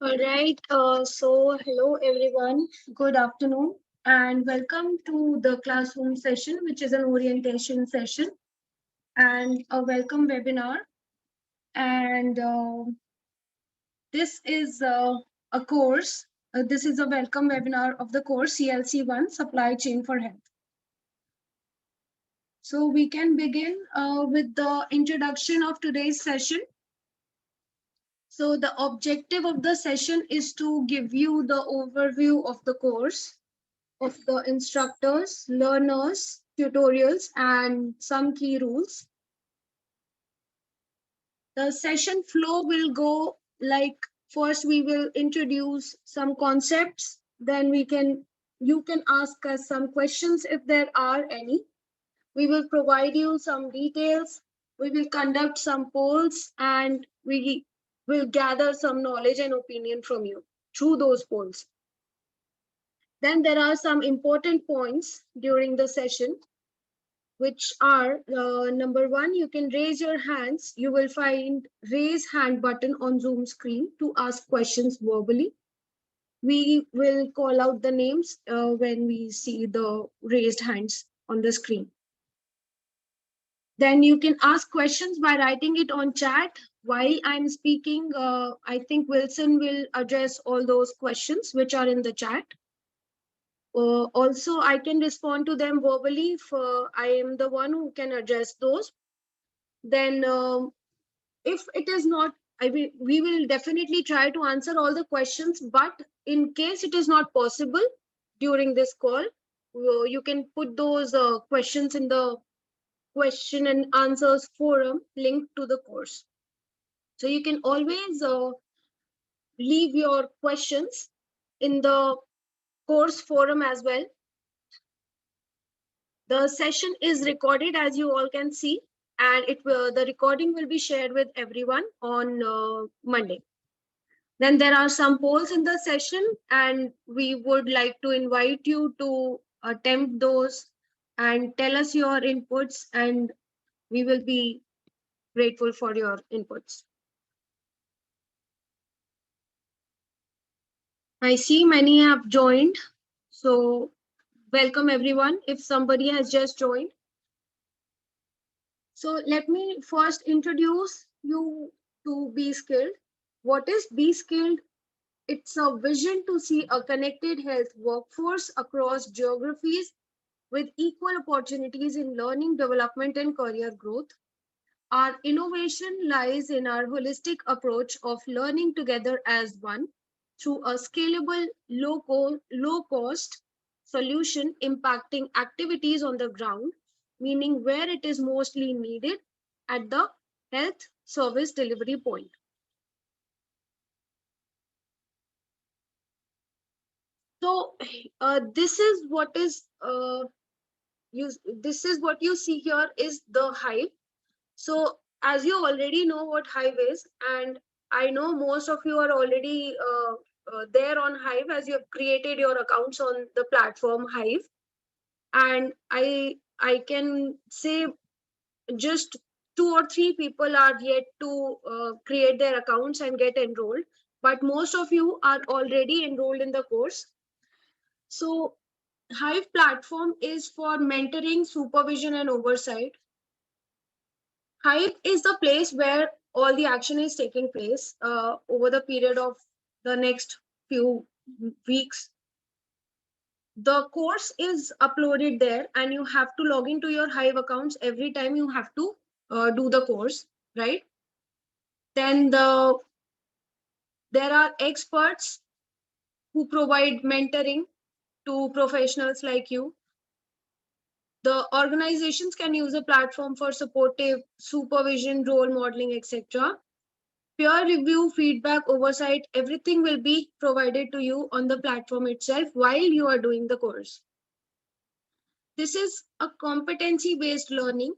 All right. Hello everyone. Good afternoon, and welcome to the classroom session, which is an orientation session and a welcome webinar. And this is a course. This is a welcome webinar of the course CLC 1 Supply Chain for Health. So we can begin with the introduction of today's session. So the objective of the session is to give you the overview of the course, of the instructors, learners, tutorials, and some key rules. The session flow will go like first we will introduce some concepts, then you can ask us some questions if there are any. We will provide you some details. We will conduct some polls and we will gather some knowledge and opinion from you through those polls. Then there are some important points during the session, which are number one, you can raise your hands. You will find raise hand button on Zoom screen to ask questions verbally. We will call out the names when we see the raised hands on the screen. Then you can ask questions by writing it on chat. While I'm speaking, I think Wilson will address all those questions which are in the chat. Also, I can respond to them verbally if I am the one who can address those. Then if it is not, we will definitely try to answer all the questions, but in case it is not possible during this call, you can put those questions in the question and answers forum linked to the course. So you can always leave your questions in the course forum as well. The session is recorded, as you all can see, and the recording will be shared with everyone on Monday. Then there are some polls in the session, and we would like to invite you to attempt those and tell us your inputs, and we will be grateful for your inputs. I see many have joined, so welcome everyone if somebody has just joined. So let me first introduce you to Be Skilled. What is Be Skilled? It's a vision to see a connected health workforce across geographies with equal opportunities in learning, development, and career growth. Our innovation lies in our holistic approach of learning together as one through a scalable, low-cost solution impacting activities on the ground, meaning where it is mostly needed at the health service delivery point. So this is what you see here is the Hive. So as you already know what Hive is, and I know most of you are already there on Hive as you have created your accounts on the platform Hive. And I can say just 2 or 3 people are yet to create their accounts and get enrolled, but most of you are already enrolled in the course. So Hive platform is for mentoring, supervision, and oversight. Hive is the place where all the action is taking place over the period of the next few weeks. The course is uploaded there and you have to log into your Hive accounts every time you have to do the course, right? Then there are experts who provide mentoring to professionals like you. The organizations can use a platform for supportive supervision, role modeling, etc. Peer review, feedback, oversight, everything will be provided to you on the platform itself while you are doing the course. This is a competency-based learning.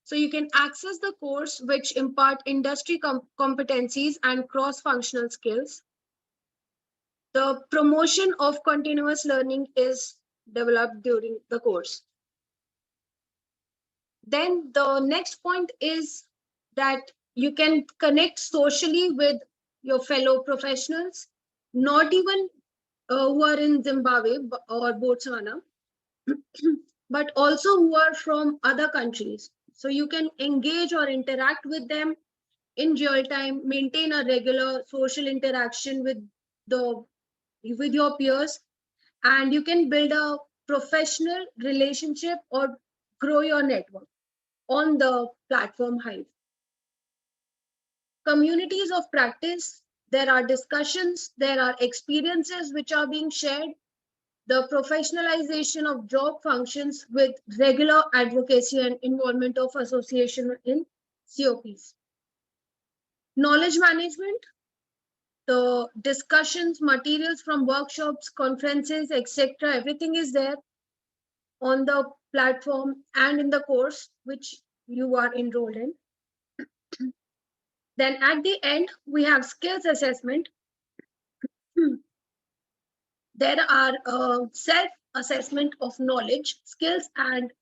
So you can access the course which impart industry competencies and cross-functional skills. The promotion of continuous learning is developed during the course. Then the next point is that you can connect socially with your fellow professionals, not even who are in Zimbabwe or Botswana, but also who are from other countries. So you can engage or interact with them in real time, maintain a regular social interaction with your peers, and you can build a professional relationship or grow your network on the platform Hive. Communities of practice, there are discussions, there are experiences which are being shared, the professionalization of job functions with regular advocacy and involvement of association in COPs. Knowledge management, the discussions, materials from workshops, conferences, etc. Everything is there on the platform and in the course which you are enrolled in. Then at the end, we have skills assessment. There are self-assessment of knowledge, skills, and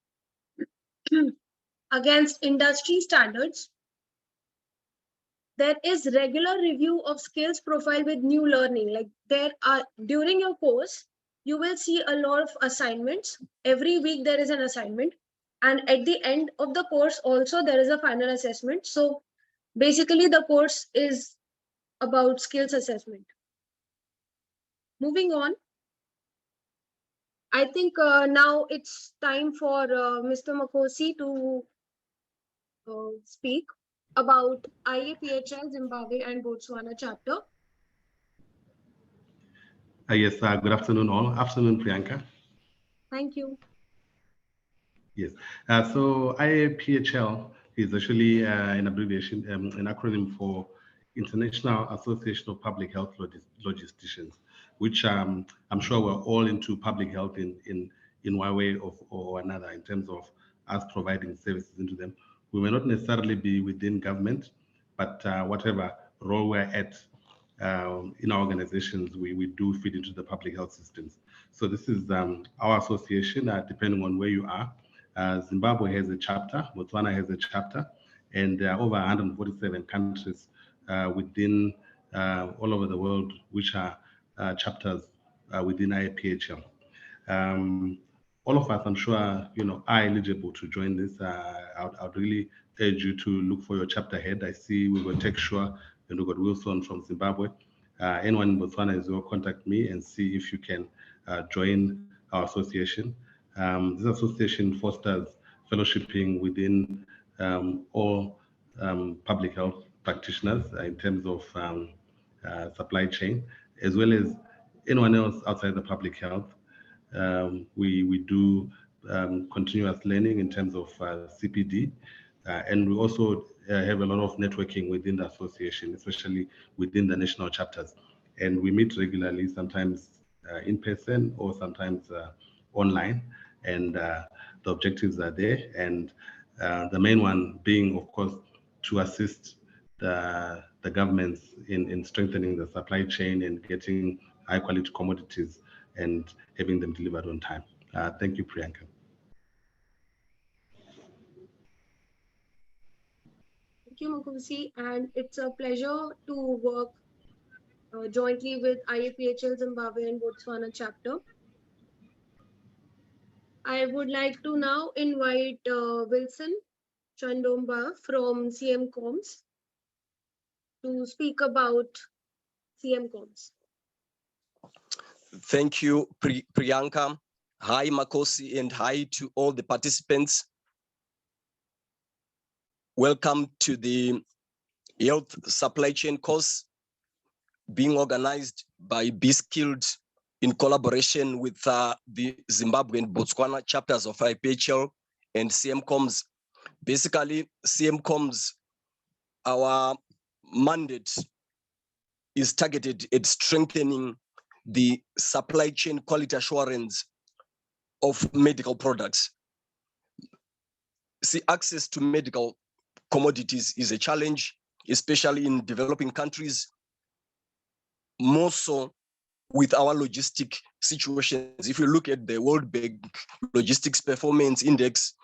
against industry standards. There is regular review of skills profile with new learning. Like there are, during your course, you will see a lot of assignments. Every week there is an assignment. And at the end of the course also there is a final assessment. So basically the course is about skills assessment. Moving on. I think now it's time for Mr. Makosi to speak about IAPHL Zimbabwe and Botswana chapter. Yes, good afternoon all. Afternoon, Priyanka. Thank you. Yes, so IAPHL is actually an abbreviation, an acronym for International Association of Public Health Logisticians, which I'm sure we're all into public health in one way or another in terms of us providing services into them. We may not necessarily be within government, but whatever role we're at in our organizations, we do feed into the public health systems. So this is our association, depending on where you are. Zimbabwe has a chapter, Botswana has a chapter, and over 147 countries within all over the world, which are chapters within IAPHL. All of us, I'm sure, are eligible to join this. I'd really urge you to look for your chapter head. I see we've got Tekshua and we've got Wilson from Zimbabwe. Anyone in Botswana is will contact me and see if you can join our association. This association fosters fellowshipping within all public health practitioners in terms of supply chain, as well as anyone else outside the public health. We do continuous learning in terms of CPD, and we also have a lot of networking within the association, especially within the national chapters. And we meet regularly, sometimes in person or sometimes online, and the objectives are there. And the main one being, of course, to assist the governments in strengthening the supply chain and getting high quality commodities and having them delivered on time. Thank you, Priyanka. Thank you, Makosi, and it's a pleasure to work jointly with IAPHL Zimbabwe and Botswana chapter. I would like to now invite Wilson Chandomba from CM Coms to speak about CM Coms. Thank you, Priyanka. Hi, Makosi, and hi to all the participants. Welcome to the Health Supply Chain course being organized by B-Skilled in collaboration with the Zimbabwe and Botswana chapters of IPHL and CMCOMS. Basically, CMCOMS, our mandate is targeted at strengthening the supply chain quality assurance of medical products. See, access to medical commodities is a challenge, especially in developing countries, more so with our logistic situations. If you look at the World Bank Logistics Performance Index,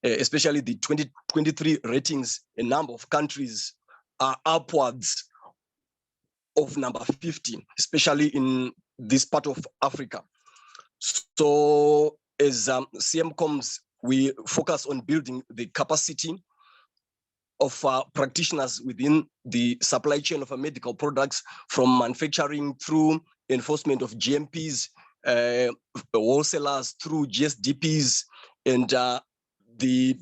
especially the 2023 ratings, a number of countries are upwards of number 50, especially in this part of Africa. So as CMCOMs, we focus on building the capacity of practitioners within the supply chain of medical products, from manufacturing through enforcement of GMPs, wholesalers through GSDPs, and the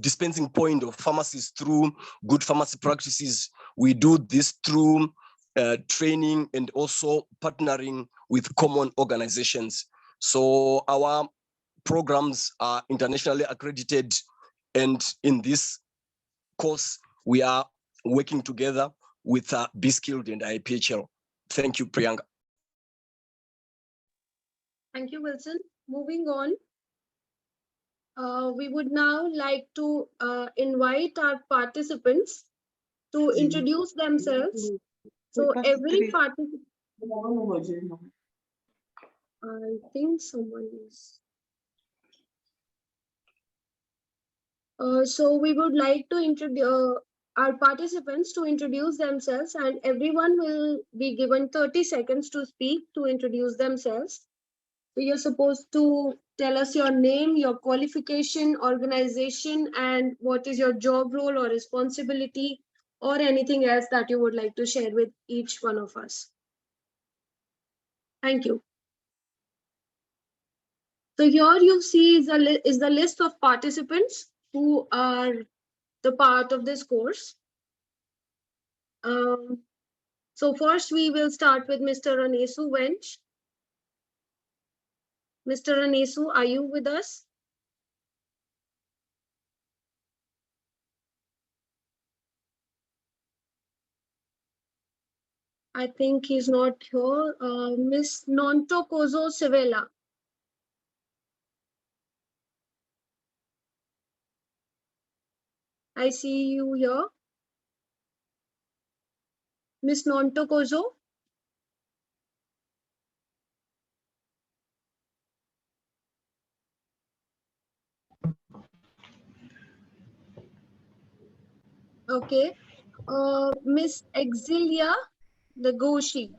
dispensing point of pharmacies through good pharmacy practices. We do this through training and also partnering with common organizations. So our programs are internationally accredited, and in this course, we are working together with B-Skilled and IPHL. Thank you, Priyanka. Thank you, Wilson. Moving on, we would now like to invite our participants to introduce themselves. So every participant, I think someone is. So we would like to introduce our participants to introduce themselves, and everyone will be given 30 seconds to speak to introduce themselves. So you're supposed to tell us your name, your qualification, organization, and what is your job role or responsibility, or anything else that you would like to share with each one of us. Thank you. So here you see is the list of participants who are the part of this course. So first we will start with Mr. Anesu Wench. Mr. Anesu, are you with us? I think he's not here. Miss Nonto Kozo Sevela. I see you here. Miss Nonto Kozo. Okay. Miss Exilia Legoshi.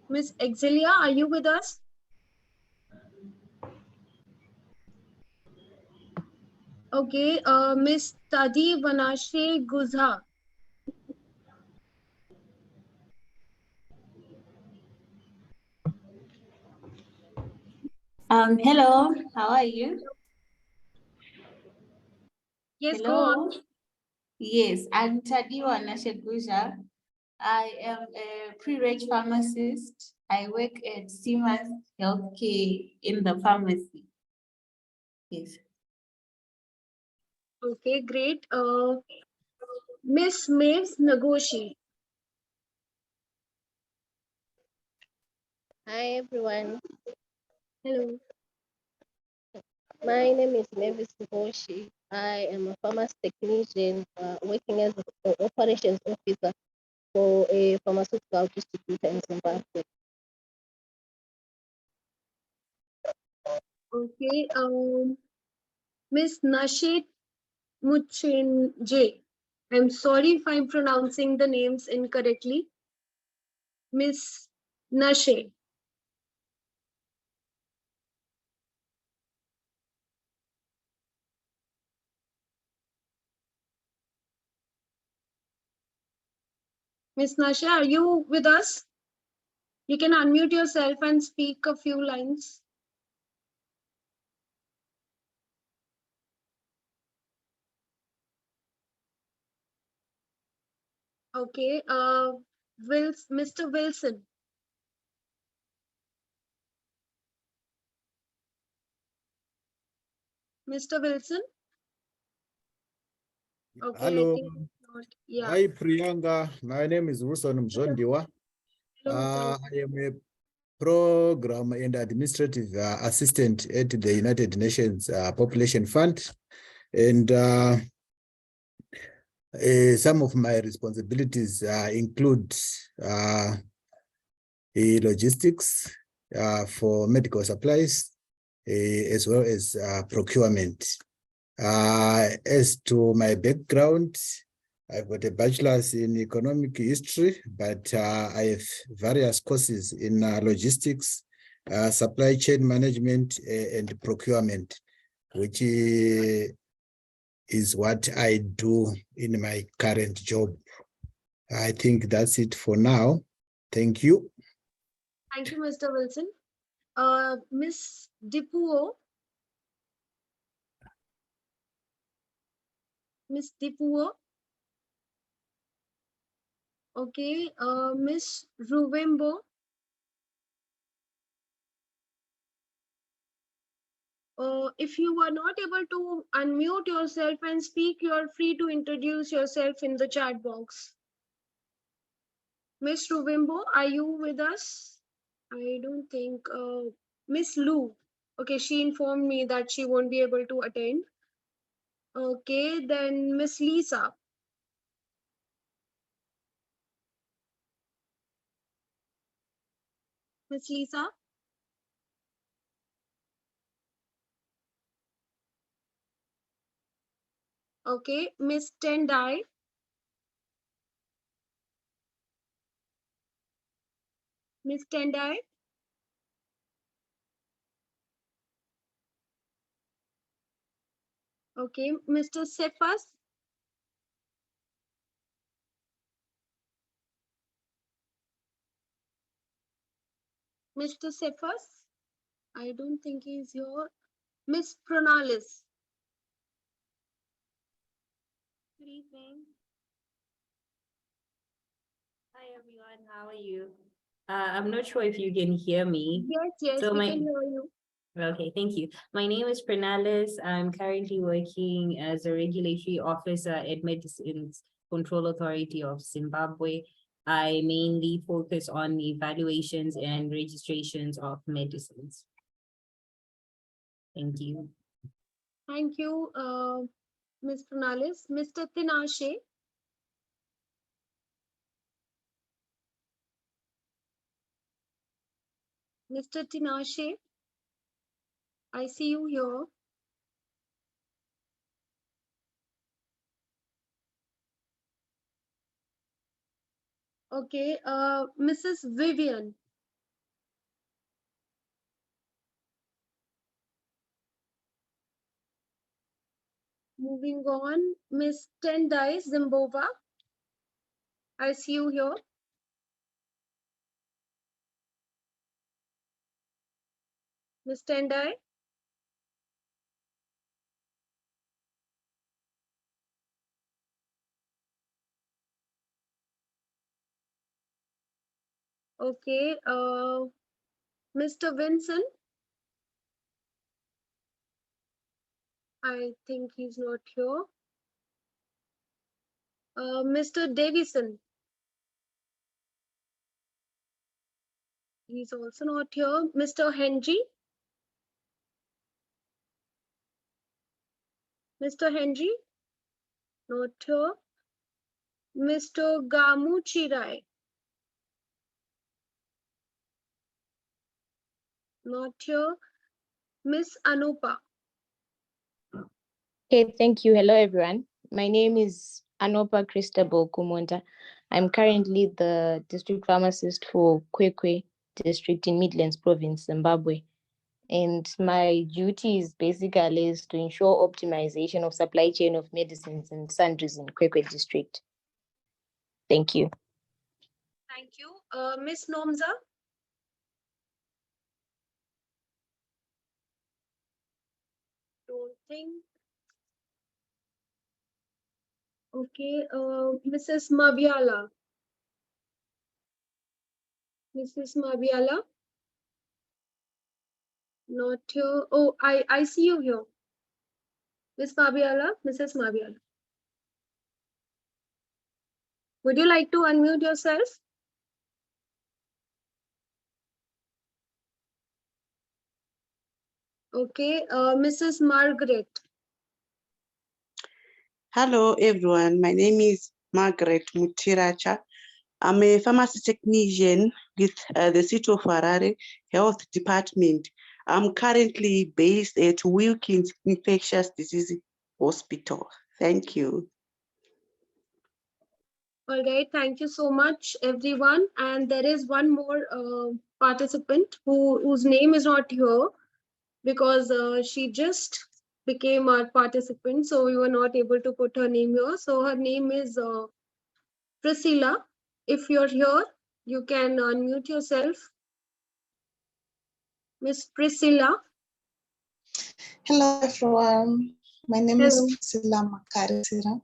Miss Exilia, are you with us? Okay. Miss Tadi Vanashe Guzha. Hello, how are you? Yes, Hello. go on. Yes, I'm Tadiwa Nashegusha. I am a pre-reg pharmacist. I work at Siemens Healthcare in the pharmacy. Yes. Okay, great. Miss Maves Nagoshi. Hi everyone, Hello. my name is Mavis Ngoshi. I am a pharmacy technician working as an operations officer for a pharmaceutical distributor in Zimbabwe. Okay. Miss Nashet Muchenje. I'm sorry if I'm pronouncing the names incorrectly. Miss Nashe. Miss Nashe, are you with us? You can unmute yourself and speak a few lines. Okay. Mr. Wilson. Mr. Wilson? Okay, Hello. I think not. Yeah. Hi, Priyanka. My name is Wilson Mzondiwa. Hello. I am a program and administrative assistant at the United Nations Population Fund. And some of my responsibilities include logistics for medical supplies, as well as procurement. As to my background, I've got a bachelor's in economic history, but I have various courses in logistics, supply chain management, and procurement, which is what I do in my current job. I think that's it for now. Thank you. Thank you, Mr. Wilson. Miss Dipuo. Miss Dipuo. Okay, Miss Ruvembo. If you are not able to unmute yourself and speak, you are free to introduce yourself in the chat box. Miss Ruvembo, are you with us? I don't think. Miss Lu. Okay, she informed me that she won't be able to attend. Okay, then Miss Lisa. Miss Lisa. Okay, Miss Tendai. Miss Tendai. Okay, Mr. Cephas. Mr. Cephas. I don't think he's here. Miss Pronalis. Good evening. Hi everyone, how are you? I'm not sure if you can hear me. Yes, So we my- can hear you. Okay, thank you. My name is Prenalis. I'm currently working as a regulatory officer at Medicines Control Authority of Zimbabwe. I mainly focus on evaluations and registrations of medicines. Thank you. Thank you, Ms. Pronalis. Mr. Tinashe. Mr. Tinashe, I see you here. Okay, Mrs. Vivian. Moving on, Miss Tendai Zimbova. I see you here. Miss Tendai. Okay, Mr. Vincent. I think he's not here. Mr. Davison. He's also not here. Mr. Henry. Mr. Henry. Not here. Mr. Gamu Chirai. Not here. Miss Anupa. Okay, thank you. Hello, everyone. My name is Anopa Christabel Kumonda. I'm currently the district pharmacist for Kwekwe district in Midlands Province, Zimbabwe. And my duty is basically is to ensure optimization of supply chain of medicines and sundries in Kwekwe district. Thank you. Thank you. Miss Nomza. Don't think. Okay, Mrs. Mabiala. Mrs. Mabiala. Not here. Oh, I see you here. Miss Mabiala, Mrs. Mabiala. Would you like to unmute yourself? Okay, Mrs. Margaret. Hello, everyone. My name is Margaret Mutiracha. I'm a pharmacy technician with the City of Harare Health Department. I'm currently based at Wilkins Infectious Disease Hospital. Thank you. All right, thank you so much, everyone. And there is one more participant whose name is not here because she just became our participant, so we were not able to put her name here. So her name is Priscilla. If you're here, you can unmute yourself. Miss Priscilla. Hello, everyone. My name is Priscilla Makarisira.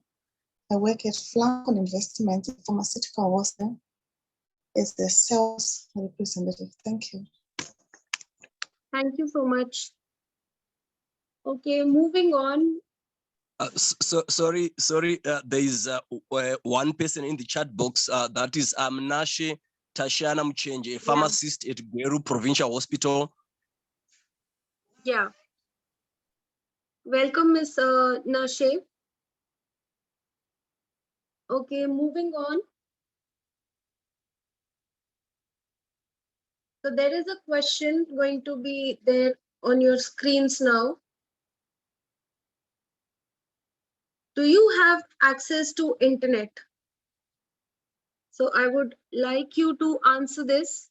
I work at Flancon Investment in Pharmaceutical Wholesale as the sales representative. Thank you. Thank you so much. Okay, moving on. Sorry. There is one person in the chat box. That is Nashe Tashana Mchenje, a pharmacist at Gweru Provincial Hospital. Yeah. Welcome, Miss Nashe. Okay, moving on. So there is a question going to be there on your screens now. Do you have access to internet? So I would like you to answer this.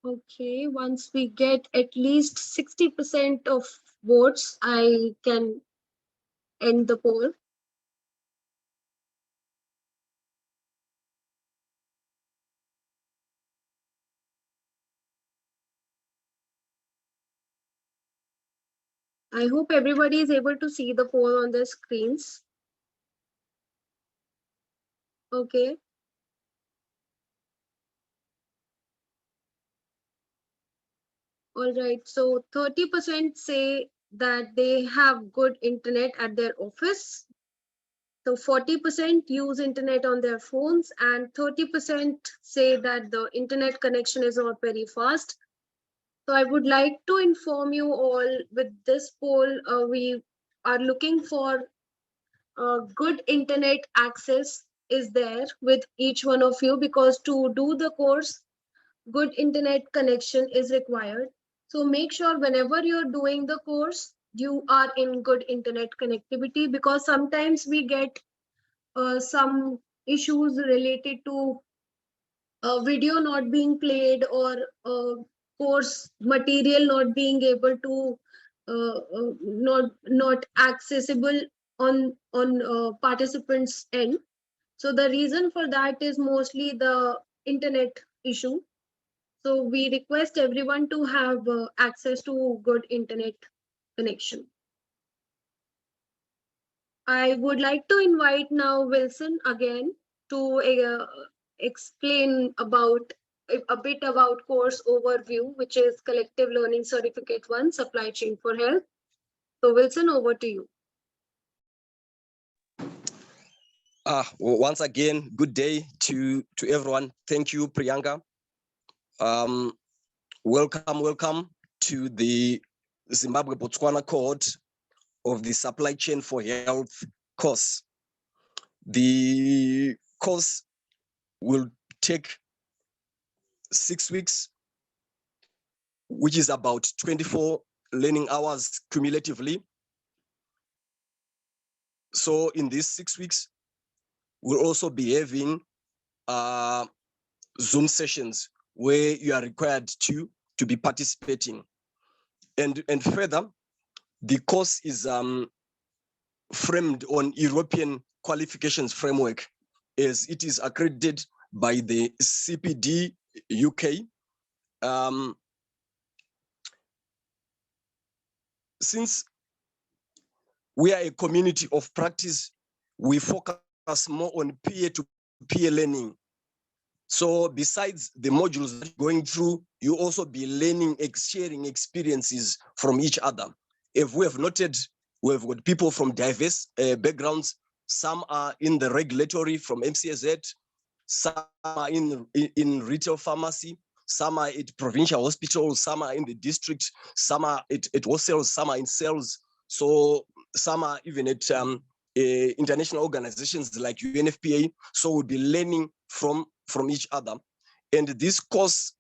Okay, once we get at least 60% of votes, I can end the poll. I hope everybody is able to see the poll on their screens. Okay. All right, so 30% say that they have good internet at their office. So 40% use internet on their phones and 30% say that the internet connection is not very fast. So I would like to inform you all with this poll, we are looking for good internet access is there with each one of you, because to do the course, good internet connection is required. So make sure whenever you're doing the course, you are in good internet connectivity, because sometimes we get some issues related to video not being played or course material not being able to not accessible on participants end. So the reason for that is mostly the internet issue. So we request everyone to have access to good internet connection. I would like to invite now Wilson again to explain about a bit about course overview, which is Collective Learning Certificate 1, Supply Chain for Health. So Wilson, over to you. Once again, good day to everyone. Thank you, Priyanka. Welcome to the Zimbabwe-Botswana cohort of the Supply Chain for Health course. The course will take 6 weeks, which is about 24 learning hours cumulatively. So in these 6 weeks, we'll also be having Zoom sessions where you are required to be participating. And further, the course is framed on European qualifications framework, as it is accredited by the CPD UK. Since we are a community of practice, we focus more on peer-to-peer learning. So besides the modules that you're going through, you also be learning, sharing experiences from each other. If we have noted, we have got people from diverse backgrounds. Some are in the regulatory from MCZ, some are in retail pharmacy, some are at provincial hospitals, some are in the district, some are at hostels, some are in cells. So some are even at international organizations like UNFPA. So we'll be learning from each other. And this course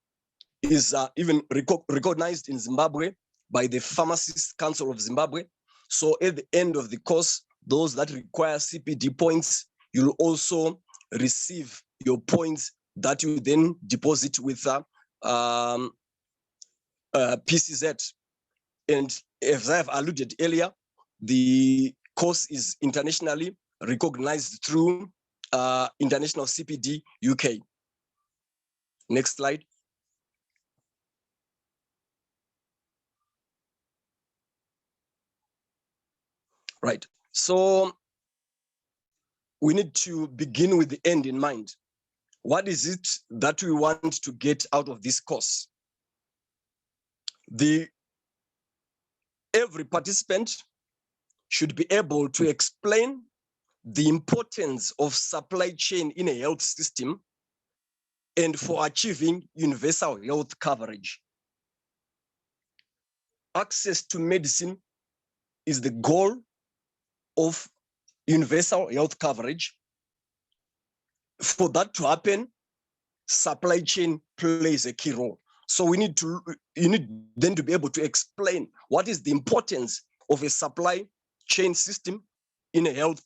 is even recognized in Zimbabwe by the Pharmacists Council of Zimbabwe. So at the end of the course, those that require CPD points, you'll also receive your points that you then deposit with PCZ. And as I've alluded earlier, the course is internationally recognized through International CPD UK. Next slide. Right. So we need to begin with the end in mind. What is it that we want to get out of this course? Every participant should be able to explain the importance of supply chain in a health system and for achieving universal health coverage. Access to medicine is the goal of universal health coverage. For that to happen, supply chain plays a key role. So you need then to be able to explain what is the importance of a supply chain system in a health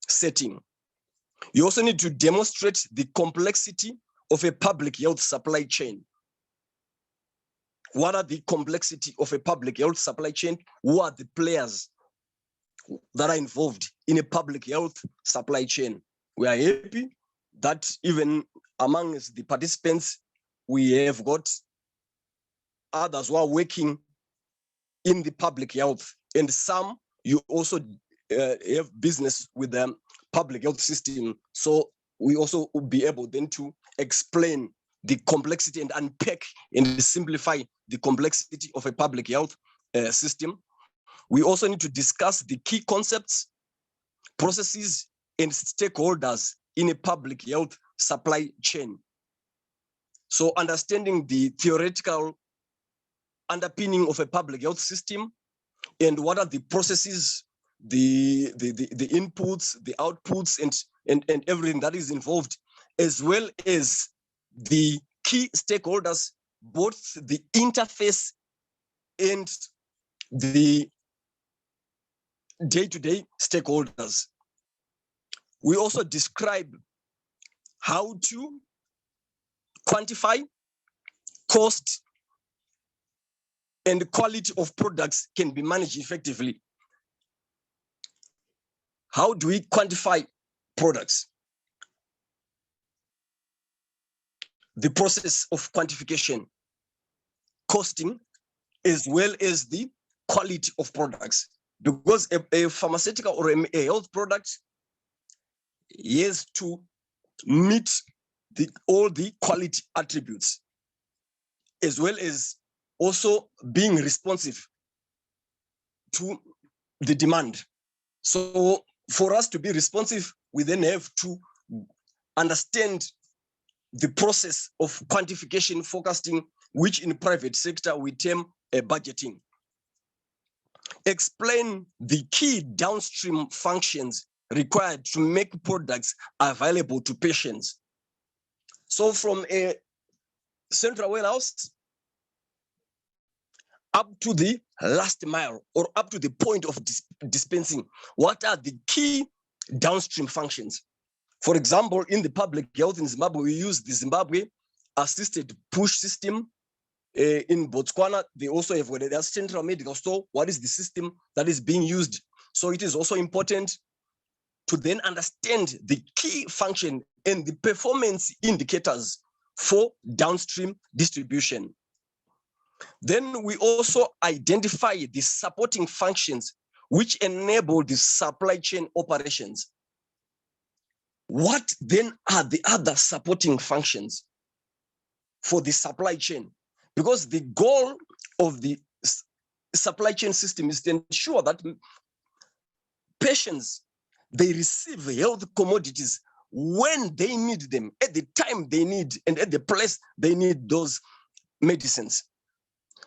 setting. You also need to demonstrate the complexity of a public health supply chain. What are the complexity of a public health supply chain? Who are the players that are involved in a public health supply chain? We are happy that even amongst the participants, we have got others who are working in the public health, and some you also have business with the public health system. So we also will be able then to explain the complexity and unpack and simplify the complexity of a public health system. We also need to discuss the key concepts, processes, and stakeholders in a public health supply chain. So understanding the theoretical underpinning of a public health system and what are the processes, the inputs, the outputs, and everything that is involved, as well as the key stakeholders, both the interface and the day-to-day stakeholders. We also describe how to quantify cost and quality of products can be managed effectively. How do we quantify products? The process of quantification, costing, as well as the quality of products. Because a pharmaceutical or a health product has to meet all the quality attributes, as well as also being responsive to the demand. So for us to be responsive, we then have to understand the process of quantification forecasting, which in private sector we term budgeting. Explain the key downstream functions required to make products available to patients. So from a central warehouse up to the last mile or up to the point of dispensing, what are the key downstream functions? For example, in the public health in Zimbabwe, we use the Zimbabwe assisted push system. In Botswana, they also have their central medical store. What is the system that is being used? So it is also important to then understand the key function and the performance indicators for downstream distribution. Then we also identify the supporting functions which enable the supply chain operations. What then are the other supporting functions for the supply chain? Because the goal of the supply chain system is to ensure that patients, they receive health commodities when they need them, at the time they need, and at the place they need those medicines.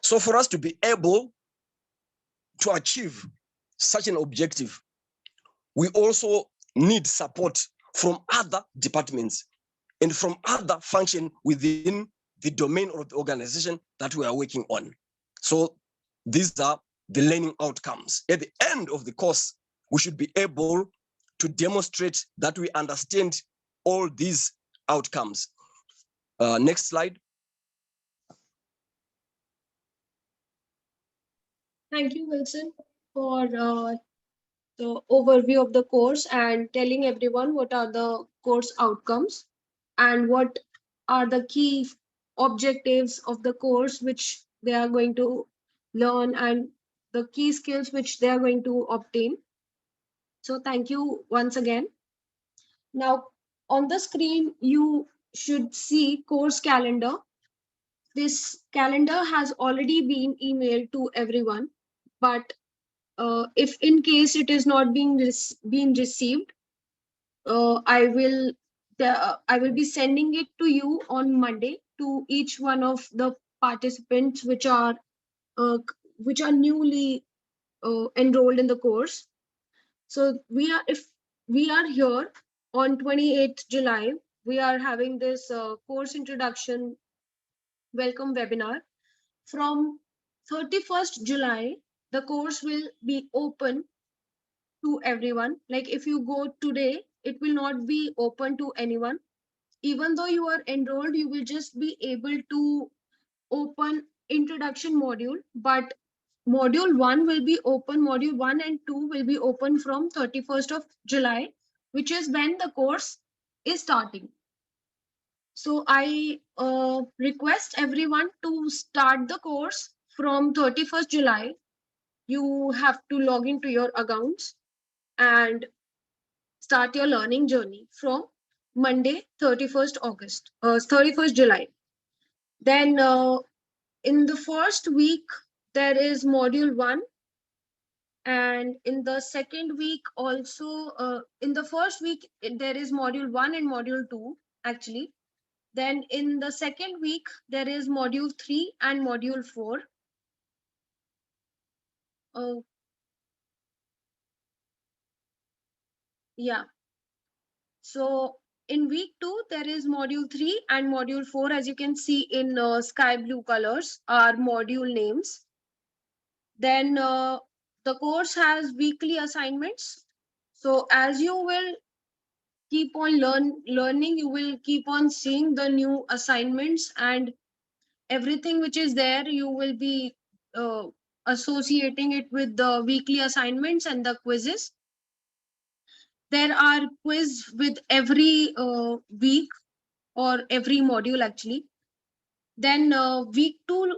So for us to be able to achieve such an objective, we also need support from other departments and from other functions within the domain of the organization that we are working on. So these are the learning outcomes. At the end of the course, we should be able to demonstrate that we understand all these outcomes. Next slide. Thank you, Wilson, for the overview of the course and telling everyone what are the course outcomes and what are the key objectives of the course which they are going to learn and the key skills which they are going to obtain. So thank you once again. Now on the screen, you should see course calendar. This calendar has already been emailed to everyone, but if in case it is not being received, I will be sending it to you on Monday to each one of the participants uh, which are newly enrolled in the course. So if we are here on 28th July, we are having this course introduction welcome webinar. From 31st July, the course will be open to everyone. Like if you go today, it will not be open to anyone. Even though you are enrolled, you will just be able to open introduction module, but module 1 will be open, module 1 and 2 will be open from 31st of July, which is when the course is starting. So I request everyone to start the course from 31st July. You have to log into your accounts and start your learning journey from Monday, 31st July. Then in the first week, there is module 1. And in the second week also, in the first week, there is module 1 and module 2, actually. Then in the second week, there is module 3 and module 4. Yeah. So in week 2, there is module 3 and module 4. As you can see in sky blue colors are module names. Then the course has weekly assignments. So as you will keep on learning, you will keep on seeing the new assignments and everything which is there, you will be associating it with the weekly assignments and the quizzes. There are quiz with every week or every module actually. Then week 2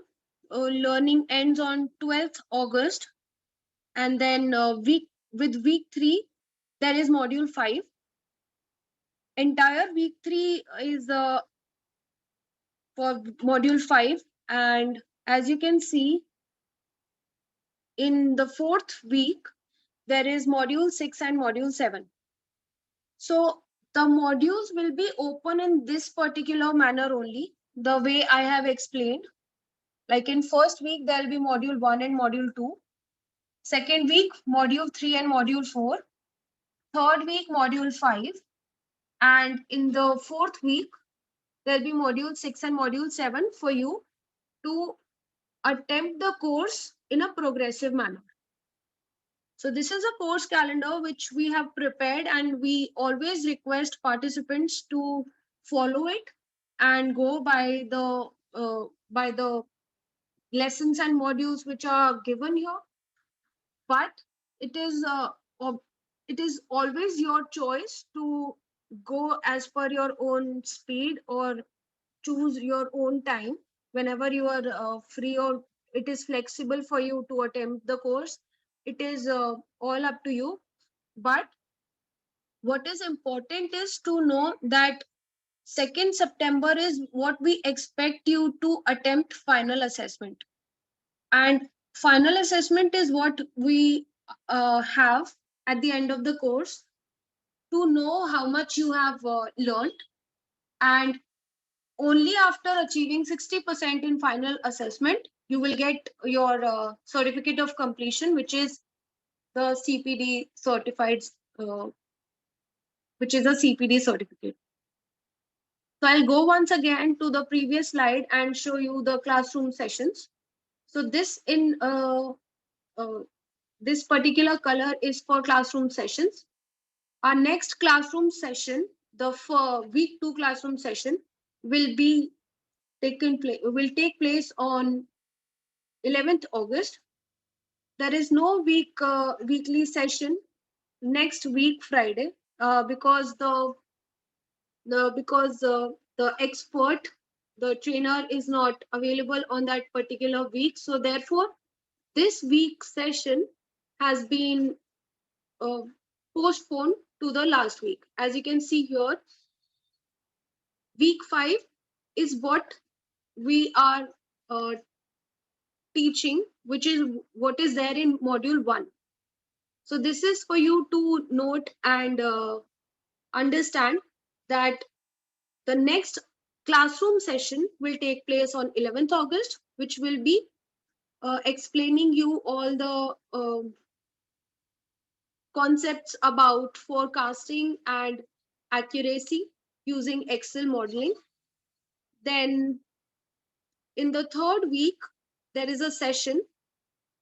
learning ends on 12th August. And then week 3, there is module 5. Entire week 3 is for module 5. And as you can see, in the 4th week, there is module 6 and module 7. So the modules will be open in this particular manner only, the way I have explained. Like in first week, there will be module 1 and module 2. Second week, module 3 and module 4. Third week, module 5. And in the fourth week, there'll be module 6 and module 7 for you to attempt the course in a progressive manner. So this is a course calendar which we have prepared, and we always request participants to follow it and go by the lessons and modules which are given here. But it is always your choice to go as per your own speed or choose your own time whenever you are free, or it is flexible for you to attempt the course. It is all up to you. But what is important is to know that 2nd September is what we expect you to attempt final assessment. And final assessment is what we have at the end of the course to know how much you have learned and only after achieving 60% in final assessment, you will get your certificate of completion, which is the CPD certified, which is a CPD certificate. So I'll go once again to the previous slide and show you the classroom sessions. So this particular color is for classroom sessions. Our next classroom session, the week 2 classroom session, will take place on 11th August. There is no weekly session next week Friday because the expert, the trainer is not available on that particular week. So therefore, this week's session has been uh, postponed to the last week. As you can see here, week 5 is what we are teaching, which is what is there in module 1. So this is for you to note and understand that the next classroom session will take place on 11th August, which will be explaining you all the concepts about forecasting and accuracy using Excel modeling. Then in the third week, there is a session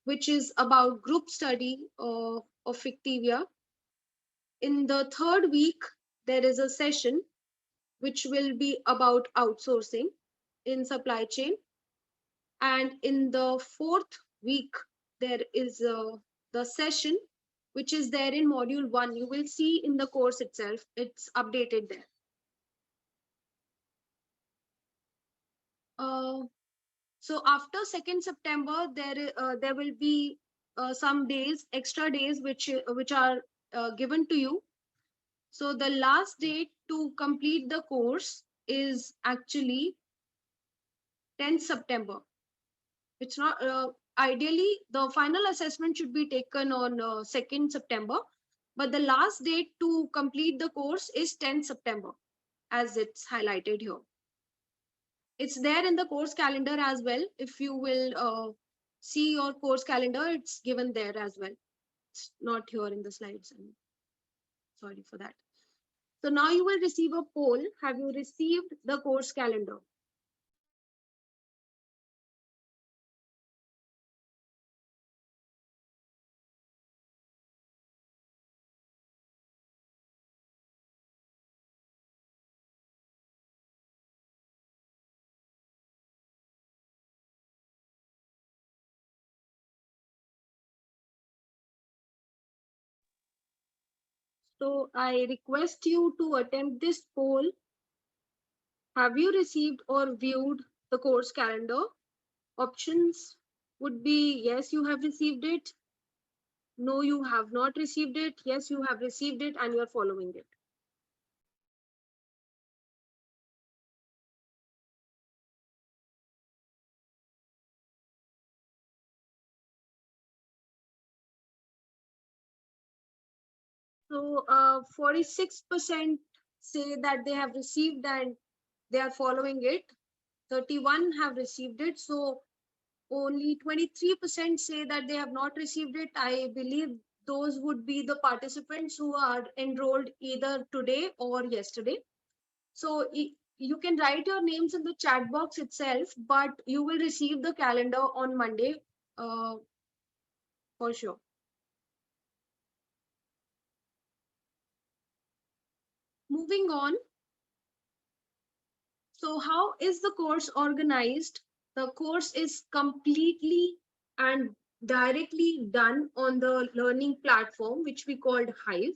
which is about group study of Fictivia. In the third week, there is a session which will be about outsourcing in supply chain. And in the fourth week, there is the session which is there in module 1. You will see in the course itself, it's updated there. So after 2nd September, there will be some days, extra days, which are given to you. So the last date to complete the course is actually 10th September. It's not ideally the final assessment should be taken on 2nd September, but the last date to complete the course is 10th September, as it's highlighted here. It's there in the course calendar as well. If you will see your course calendar, it's given there as well. It's not here in the slides. I'm sorry for that. So now you will receive a poll. Have you received the course calendar? So I request you to attempt this poll. Have you received or viewed the course calendar? Options would be yes, you have received it. No, you have not received it. Yes, you have received it and you are following it. So 46% say that they have received and they are following it. 31 have received it. So only 23% say that they have not received it. I believe those would be the participants who are enrolled either today or yesterday. So you can write your names in the chat box itself, but you will receive the calendar on Monday for sure. Moving on. So how is the course organized? The course is completely and directly done on the learning platform, which we called Hive.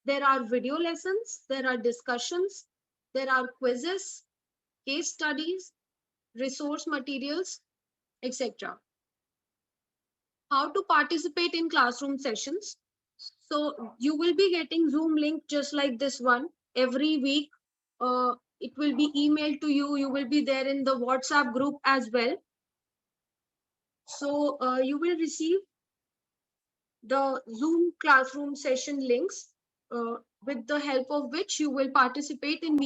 There are video lessons, there are discussions, there are quizzes, case studies, resource materials, etc. How to participate in classroom sessions? So you will be getting Zoom link just like this one every week. It will be emailed to you. You will be there in the WhatsApp group as well. So you will receive the Zoom classroom session links with the help of which you will participate in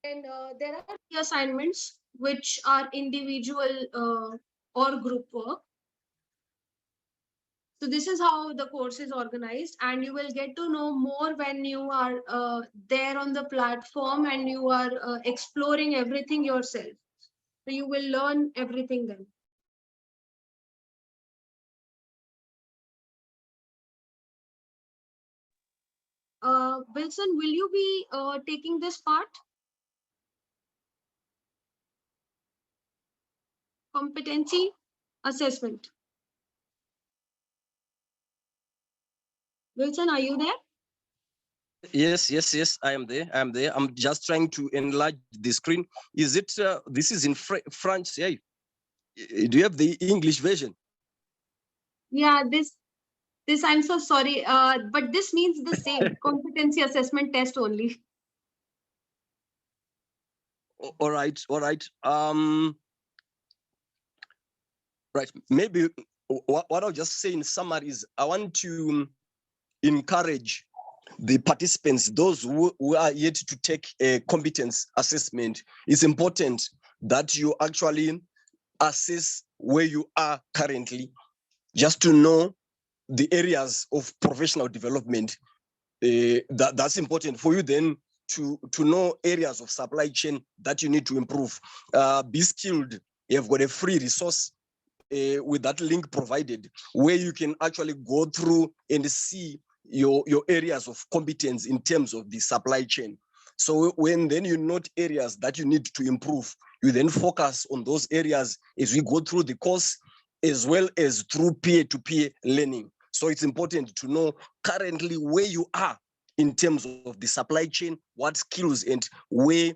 And there are the assignments which are individual or group work. So this is how the course is organized, and you will get to know more when you are there on the platform and you are exploring everything yourself. So you will learn everything then. Wilson, will you be taking this part? Competency assessment. Wilson, are you there? Yes, I am there. I'm just trying to enlarge the screen. Is it, this is in French, yeah? Do you have the English version? Yeah, this I'm so sorry, but this means the same competency assessment test only. All right. Right, maybe what I'll just say in summary is I want to encourage the participants, those who are yet to take a competence assessment. It's important that you actually assess where you are currently, just to know the areas of professional development. That's important for you then to know areas of supply chain that you need to improve. Be skilled. You've got a free resource with that link provided, where you can actually go through and see your areas of competence in terms of the supply chain. So when then you note areas that you need to improve, you then focus on those areas as we go through the course, as well as through peer-to-peer learning. So it's important to know currently where you are in terms of the supply chain, what skills and where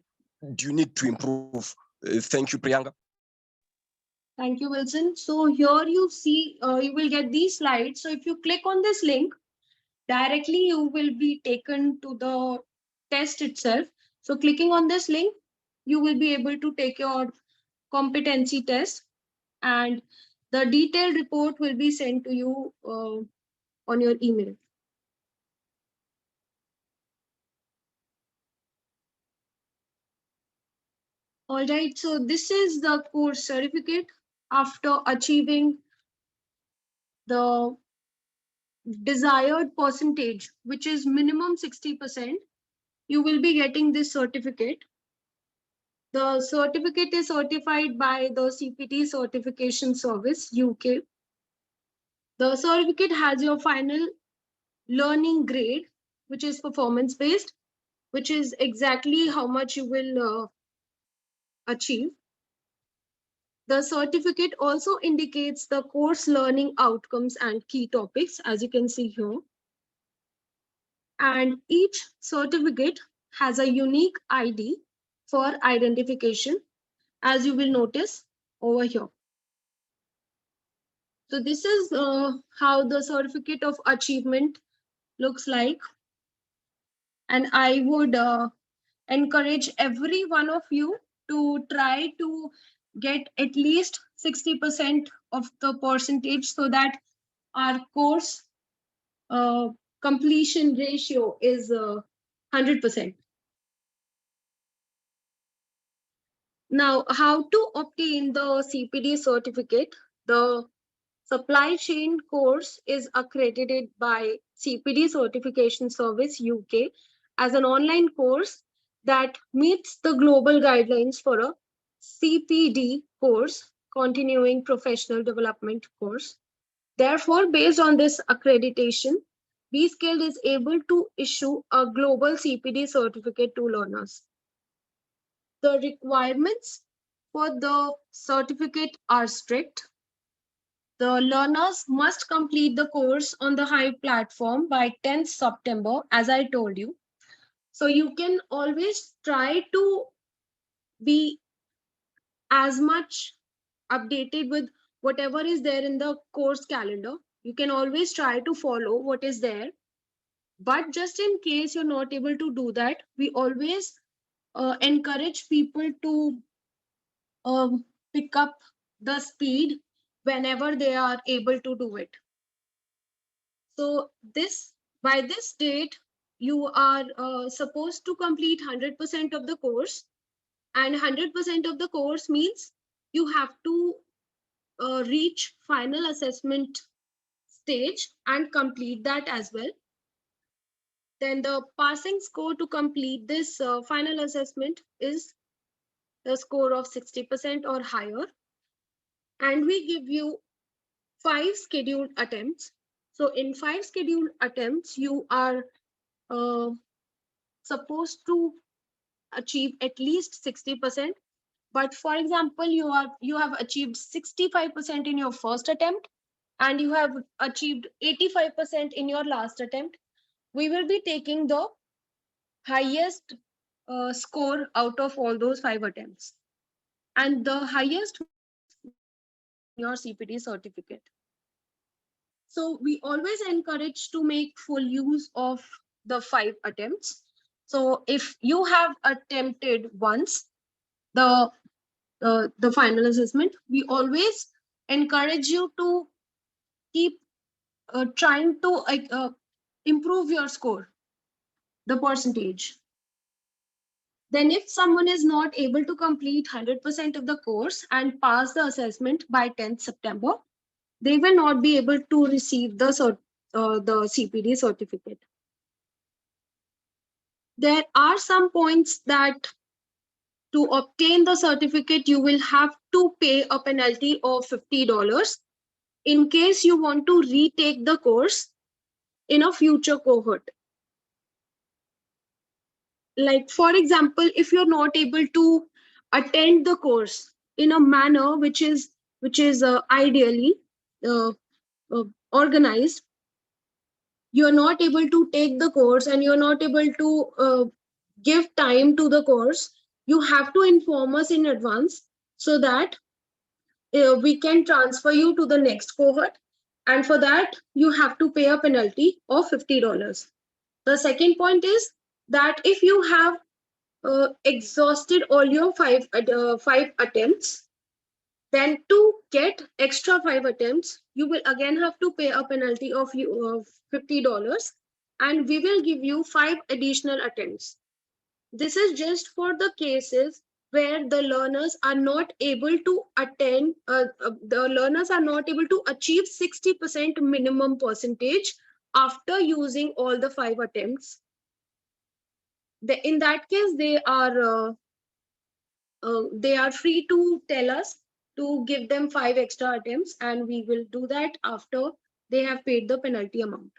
do you need to improve. Thank you, Priyanka. Thank you, Wilson. So here you see, you will get these slides. So if you click on this link, directly you will be taken to the test itself. So clicking on this link, you will be able to take your competency test, and the detailed report will be sent to you on your email. All right, so this is the course certificate. After achieving the desired percentage, which is minimum 60%, you will be getting this certificate. The certificate is certified by the CPT Certification Service, UK. The certificate has your final learning grade, which is performance based, which is exactly how much you will achieve. The certificate also indicates the course learning outcomes and key topics, as you can see here. And each certificate has a unique ID for identification, as you will notice over here. So this is how the certificate of achievement looks like. And I would encourage every one of you to try to get at least 60% of the percentage, so that our course completion ratio is 100%. Now, how to obtain the CPD certificate? The supply chain course is accredited by CPD Certification Service UK as an online course that meets the global guidelines for a CPD course, continuing professional development course. Therefore, based on this accreditation, B-Skilled is able to issue a global CPD certificate to learners. The requirements for the certificate are strict. The learners must complete the course on the Hive platform by 10th September, as I told you. So you can always try to be as much updated with whatever is there in the course calendar. You can always try to follow what is there. But just in case you're not able to do that, we always encourage people to pick up the speed whenever they are able to do it. So by this date, you are supposed to complete 100% of the course. And 100% of the course means you have to reach final assessment stage and complete that as well. Then the passing score to complete this final assessment is the score of 60% or higher. And we give you 5 scheduled attempts. So in 5 scheduled attempts, you are supposed to achieve at least 60%. But for example, you have achieved 65% in your first attempt and you have achieved 85% in your last attempt. We will be taking the highest score out of all those 5 attempts. And the highest your CPT certificate. So we always encourage to make full use of the 5 attempts. So if you have attempted once the final assessment, we always encourage you to keep trying to improve your score, the percentage. Then if someone is not able to complete 100% of the course and pass the assessment by 10th September, they will not be able to receive the CPD certificate. There are some points that to obtain the certificate, you will have to pay a penalty of $50 in case you want to retake the course in a future cohort. Like, for example, if you're not able to attend the course in a manner which is ideally organized, you're not able to take the course and you're not able to give time to the course, you have to inform us in advance so that we can transfer you to the next cohort. And for that, you have to pay a penalty of $50. The second point is that if you have exhausted all your five attempts, then to get extra 5 attempts, you will again have to pay a penalty of $50, and we will give you 5 additional attempts. This is just for the cases where the learners are not able to attend, the learners are not able to achieve 60% minimum percentage after using all the 5 attempts. In that case, they are free to tell us to give them 5 extra attempts, and we will do that after they have paid the penalty amount.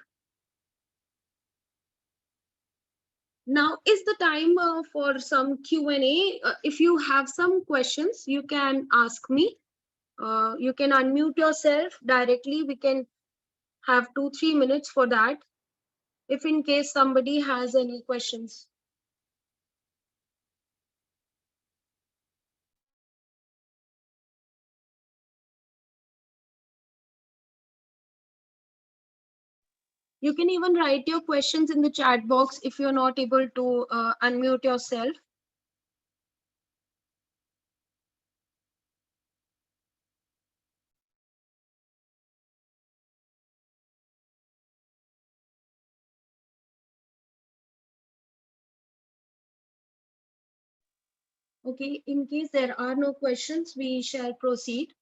Now is the time for some Q&A. If you have some questions, you can ask me. You can unmute yourself directly. We can have 2-3 minutes for that, if in case somebody has any questions. You can even write your questions in the chat box if you're not able to unmute yourself. Okay, in case there are no questions, we shall proceed.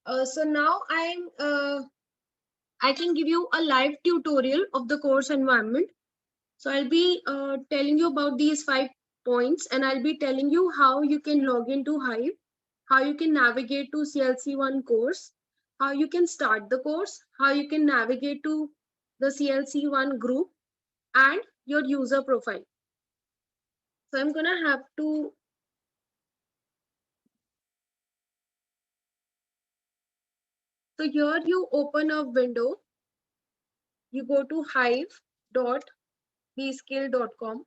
So now I can give you a live tutorial of the course environment. So I'll be telling you about these 5 points, and I'll be telling you how you can log into Hive, how you can navigate to CLC1 course, how you can start the course, how you can navigate to the CLC1 group, and your user profile. So I'm gonna have to So here you open a window, you go to hive.bskill.com.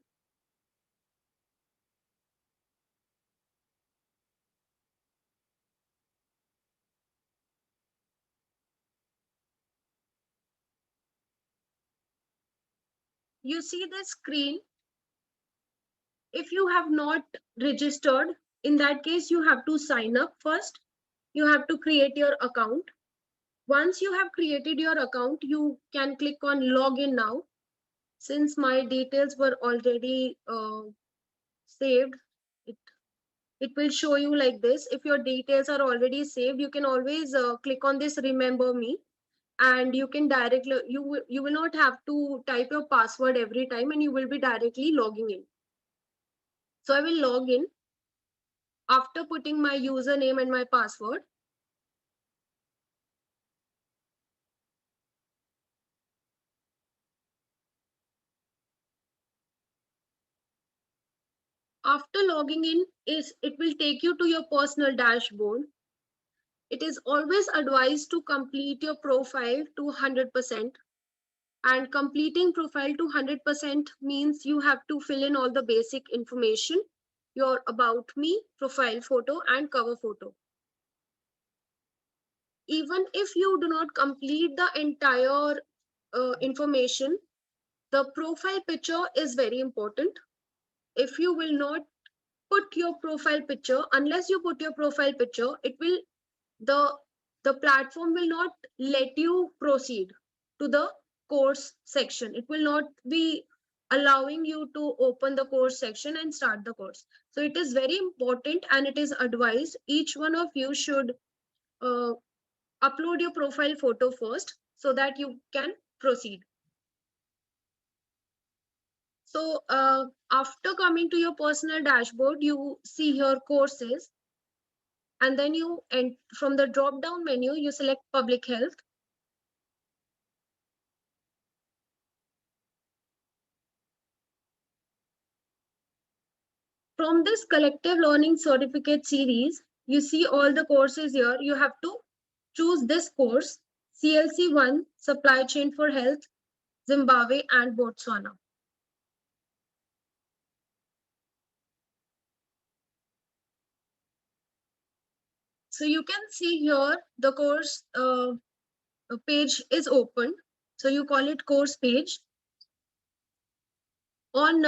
You see the screen. If you have not registered, in that case, you have to sign up first. You have to create your account. Once you have created your account, you can click on login now. Since my details were already saved, It will show you like this. If your details are already saved, you can always click on this remember me, and you can directly, you will not have to type your password every time, and you will be directly logging in. So I will log in after putting my username and my password. After logging in, it will take you to your personal dashboard. It is always advised to complete your profile to 100%. And completing profile to 100% means you have to fill in all the basic information, your about me, profile photo, and cover photo. Even if you do not complete the entire information, the profile picture is very important. If you will not put your profile picture, unless you put your profile picture, it will, the platform will not let you proceed to the course section. It will not be allowing you to open the course section and start the course. So it is very important, and it is advised each one of you should upload your profile photo first so that you can proceed. So after coming to your personal dashboard, you see here courses, and then and from the drop down menu, you select public health. From this collective learning certificate series, you see all the courses here. You have to choose this course, CLC 1, Supply Chain for Health, Zimbabwe and Botswana. So you can see here the course page is open. So you call it course page. On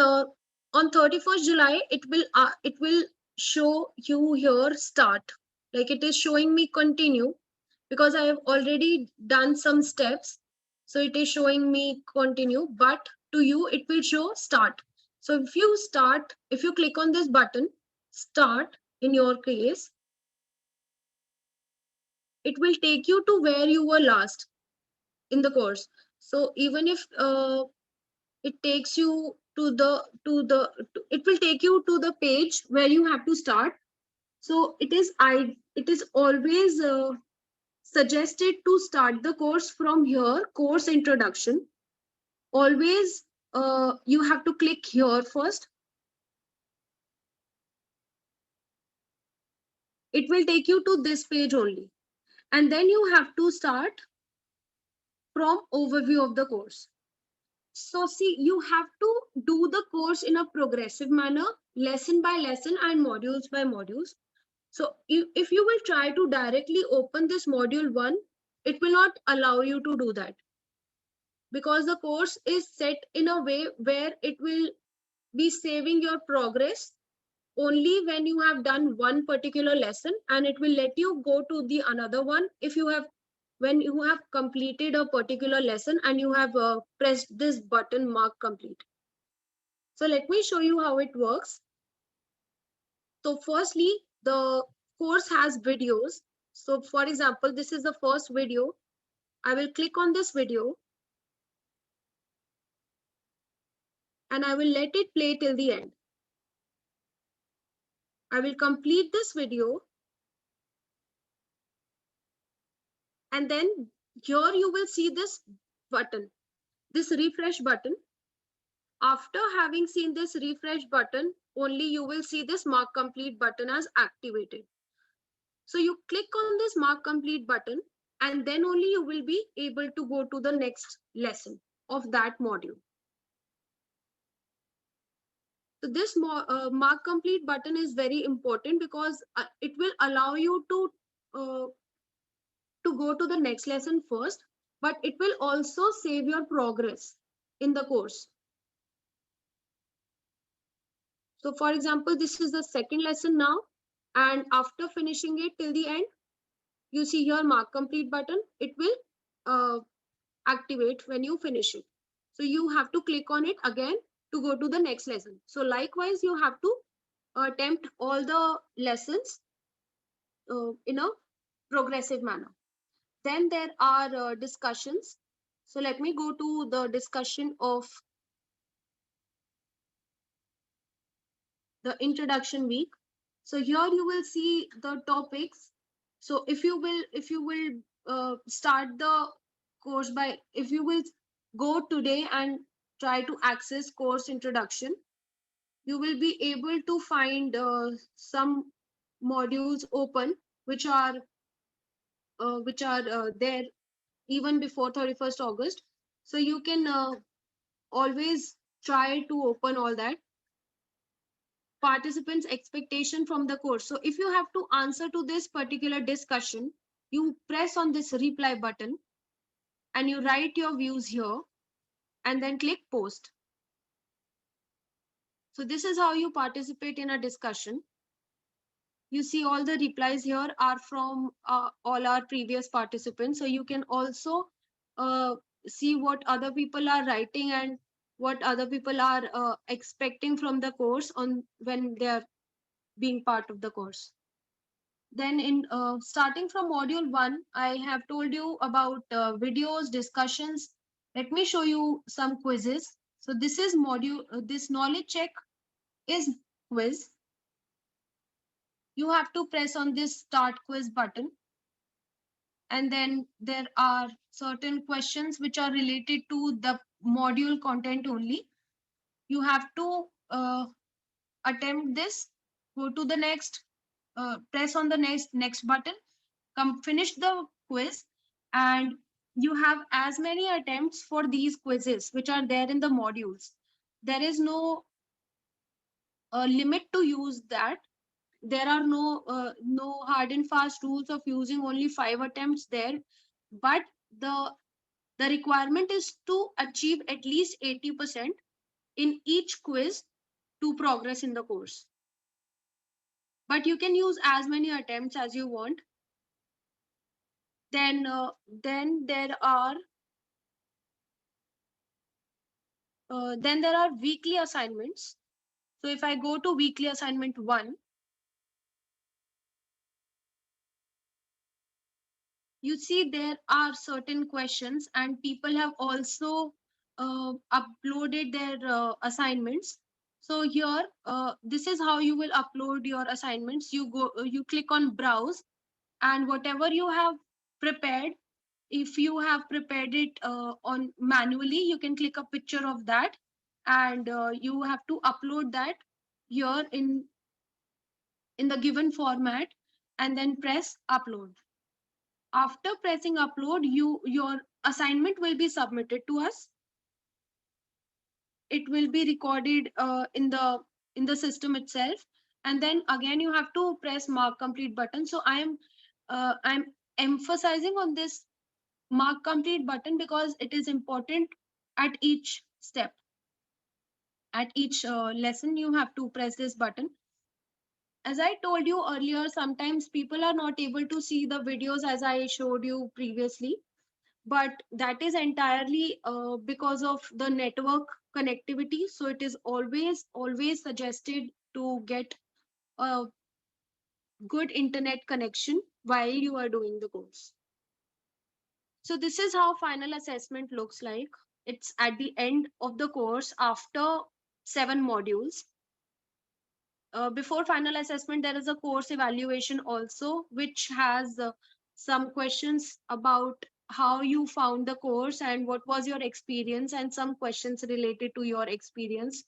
31st July, it will show you here start. Like it is showing me continue because I have already done some steps. So it is showing me continue, but to you it will show start. So if you click on this button, start in your case, it will take you to where you were last in the course. So even if it takes you it will take you to the page where you have to start. So it is always suggested to start the course from here, course introduction. Always you have to click here first. It will take you to this page only, and then you have to start from overview of the course. So see, you have to do the course in a progressive manner, lesson by lesson and modules by modules. So if you will try to directly open this module 1, it will not allow you to do that, because the course is set in a way where it will be saving your progress only when you have done one particular lesson, and it will let you go to the another one when you have completed a particular lesson and you have pressed this button mark complete. So let me show you how it works. So firstly, the course has videos. So for example, this is the first video. I will click on this video and I will let it play till the end. I will complete this video, and then here you will see this button, this refresh button. After having seen this refresh button, only you will see this mark complete button as activated. So you click on this mark complete button, and then only you will be able to go to the next lesson of that module. So this mark complete button is very important because it will allow you to go to the next lesson first, but it will also save your progress in the course. So for example, this is the second lesson now, and after finishing it till the end, you see your mark complete button. It will activate when you finish it. So you have to click on it again to go to the next lesson. So likewise, you have to attempt all the lessons in a progressive manner. Then there are discussions. So let me go to the discussion of the introduction week. So here you will see the topics. So if you will start the course by, if you will go today and try to access course introduction, you will be able to find some modules open which are there even before 31st August. So you can always try to open all that. Participants' expectation from the course. So if you have to answer to this particular discussion, you press on this reply button and you write your views here and then click post. So this is how you participate in a discussion. You see all the replies here are from all our previous participants. So you can also see what other people are writing and what other people are expecting from the course on when they are being part of the course. Then in starting from module 1, I have told you about videos, discussions. Let me show you some quizzes. So this is module, this knowledge check is quiz. You have to press on this start quiz button. And then there are certain questions which are related to the module content only. You have to attempt this, go to the next, press on the next button, come finish the quiz, and you have as many attempts for these quizzes which are there in the modules. There is no limit to use that. There are no hard and fast rules of using only 5 attempts there, but the requirement is to achieve at least 80% in each quiz to progress in the course. But you can use as many attempts as you want. Then there are weekly assignments. So if I go to weekly assignment 1, you see there are certain questions and people have also uploaded their assignments. So here, this is how you will upload your assignments. You click on browse, and whatever you have prepared, if you have prepared it on manually, you can click a picture of that, and you have to upload that here in the given format, and then press upload. After pressing upload, your assignment will be submitted to us. It will be recorded in the system itself, and then again you have to press mark complete button. So I'm emphasizing on this mark complete button because it is important at each step. At each lesson, you have to press this button. As I told you earlier, sometimes people are not able to see the videos as I showed you previously, but that is entirely because of the network connectivity. So it is always suggested to get a good internet connection while you are doing the course. So this is how final assessment looks like. It's at the end of the course after 7 modules. Before final assessment, there is a course evaluation also, which has some questions about how you found the course and what was your experience, and some questions related to your experience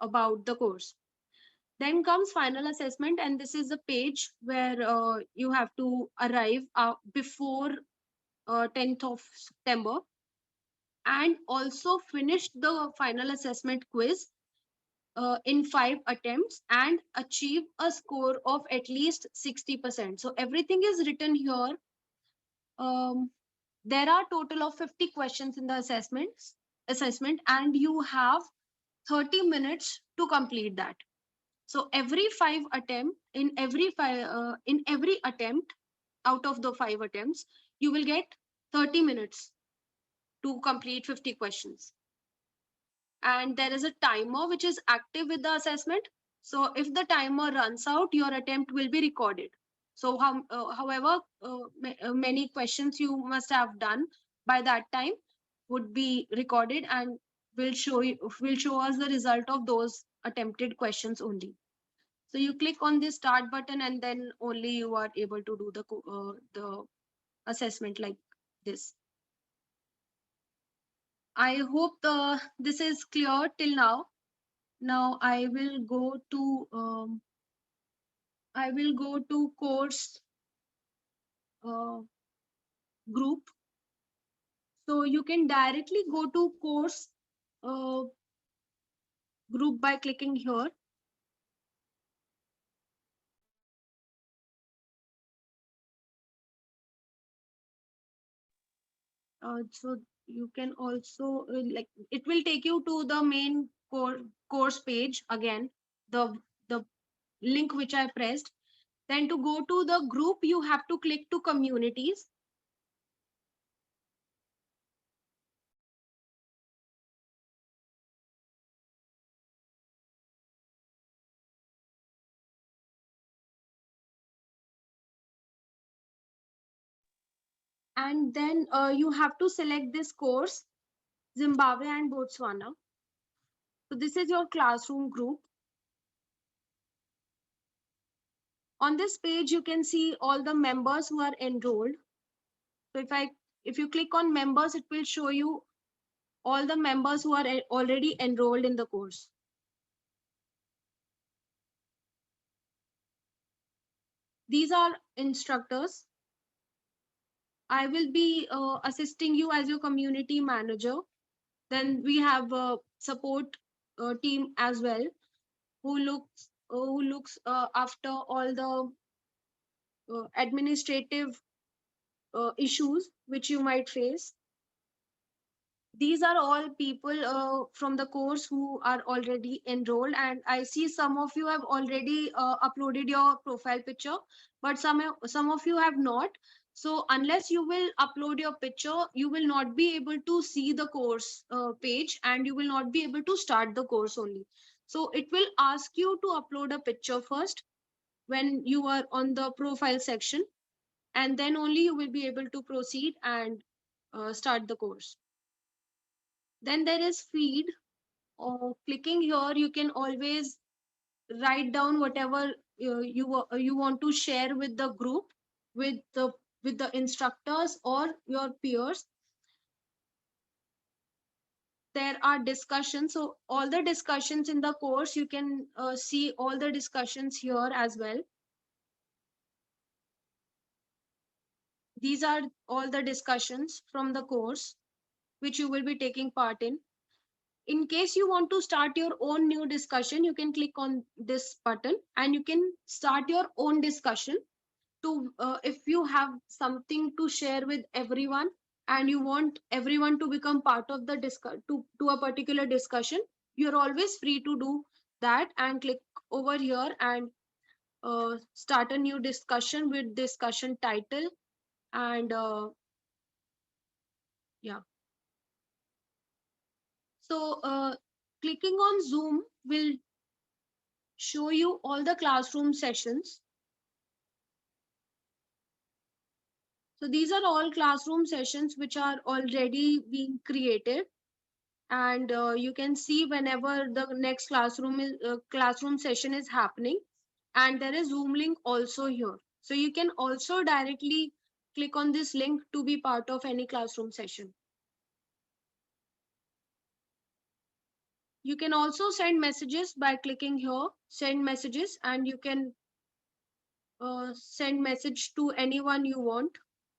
about the course. Then comes final assessment, and this is a page where you have to arrive before 10th of September and also finish the final assessment quiz in 5 attempts and achieve a score of at least 60%. So everything is written here. There are total of 50 questions in the assessment, and you have 30 minutes to complete that. So every 5 attempt, in every attempt out of the 5 attempts, you will get 30 minutes to complete 50 questions. And there is a timer which is active with the assessment. So if the timer runs out, your attempt will be recorded. So however many questions you must have done by that time would be recorded and will show us the result of those attempted questions only. So you click on the start button and then only you are able to do the assessment like this. I hope this is clear till now. Now I will go to course group. So you can directly go to course group by clicking here. So you can also like it will take you to the main course page again, the link which I pressed. Then to go to the group, you have to click to communities. And then you have to select this course, Zimbabwe and Botswana. So this is your classroom group. On this page, you can see all the members who are enrolled. So if you click on members, it will show you all the members who are already enrolled in the course. These are instructors. I will be assisting you as your community manager. Then we have a support team as well, who looks after all the administrative issues which you might face. These are all people from the course who are already enrolled, and I see some of you have already uploaded your profile picture, but some of you have not. So unless you will upload your picture, you will not be able to see the course page, and you will not be able to start the course only. So it will ask you to upload a picture first when you are on the profile section, and then only you will be able to proceed and start the course. Then there is feed. Clicking here, you can always write down whatever you want to share with the group, with the instructors or your peers. There are discussions, so all the discussions in the course, you can see all the discussions here as well. These are all the discussions from the course which you will be taking part in. In case you want to start your own new discussion, you can click on this button and you can start your own discussion. If you have something to share with everyone and you want everyone to become part of the to a particular discussion, you're always free to do that and click over here and start a new discussion with discussion title and yeah. So clicking on Zoom will show you all the classroom sessions. So these are all classroom sessions which are already being created, and you can see whenever the next classroom session is happening, and there is Zoom link also here. So you can also directly click on this link to be part of any classroom session. You can also send messages by clicking here, send messages, and you can send message to anyone you want.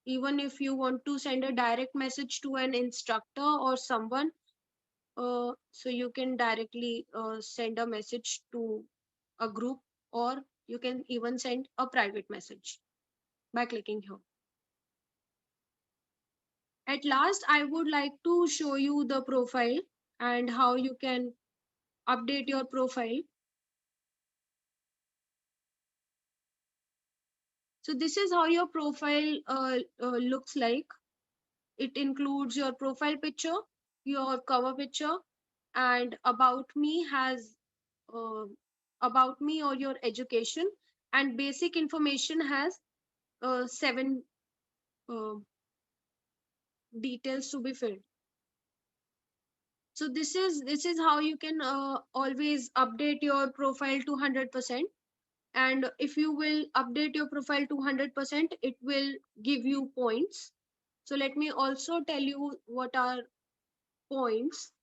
Even if you want to send a direct message to an instructor or someone, so you can directly send a message to a group, or you can even send a private message by clicking here. At last, I would like to show you the profile and how you can update your profile. So this is how your profile looks like. It includes your profile picture, your cover picture, and about me has about me or your education, and basic information has 7 uh, details to be filled. So this is how you can always update your profile to 100%. And if you will update your profile to 100%, it will give you points. So let me also tell you what are points.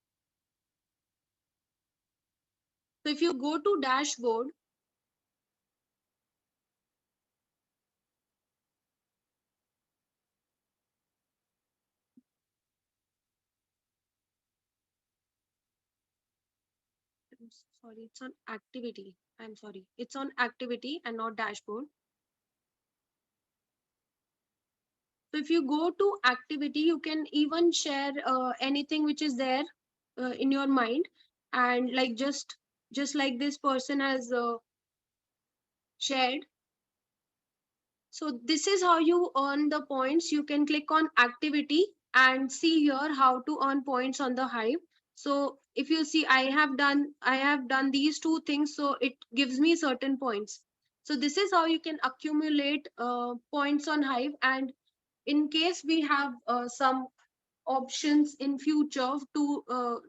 So if you go to dashboard, sorry, it's on activity. I'm sorry, it's on activity and not dashboard. So if you go to activity, you can even share anything which is there in your mind, and like just like this person has shared. So this is how you earn the points. You can click on activity and see here how to earn points on the Hive. So if you see, I have done these two things, so it gives me certain points. So this is how you can accumulate points on Hive. And in case we have some options in future to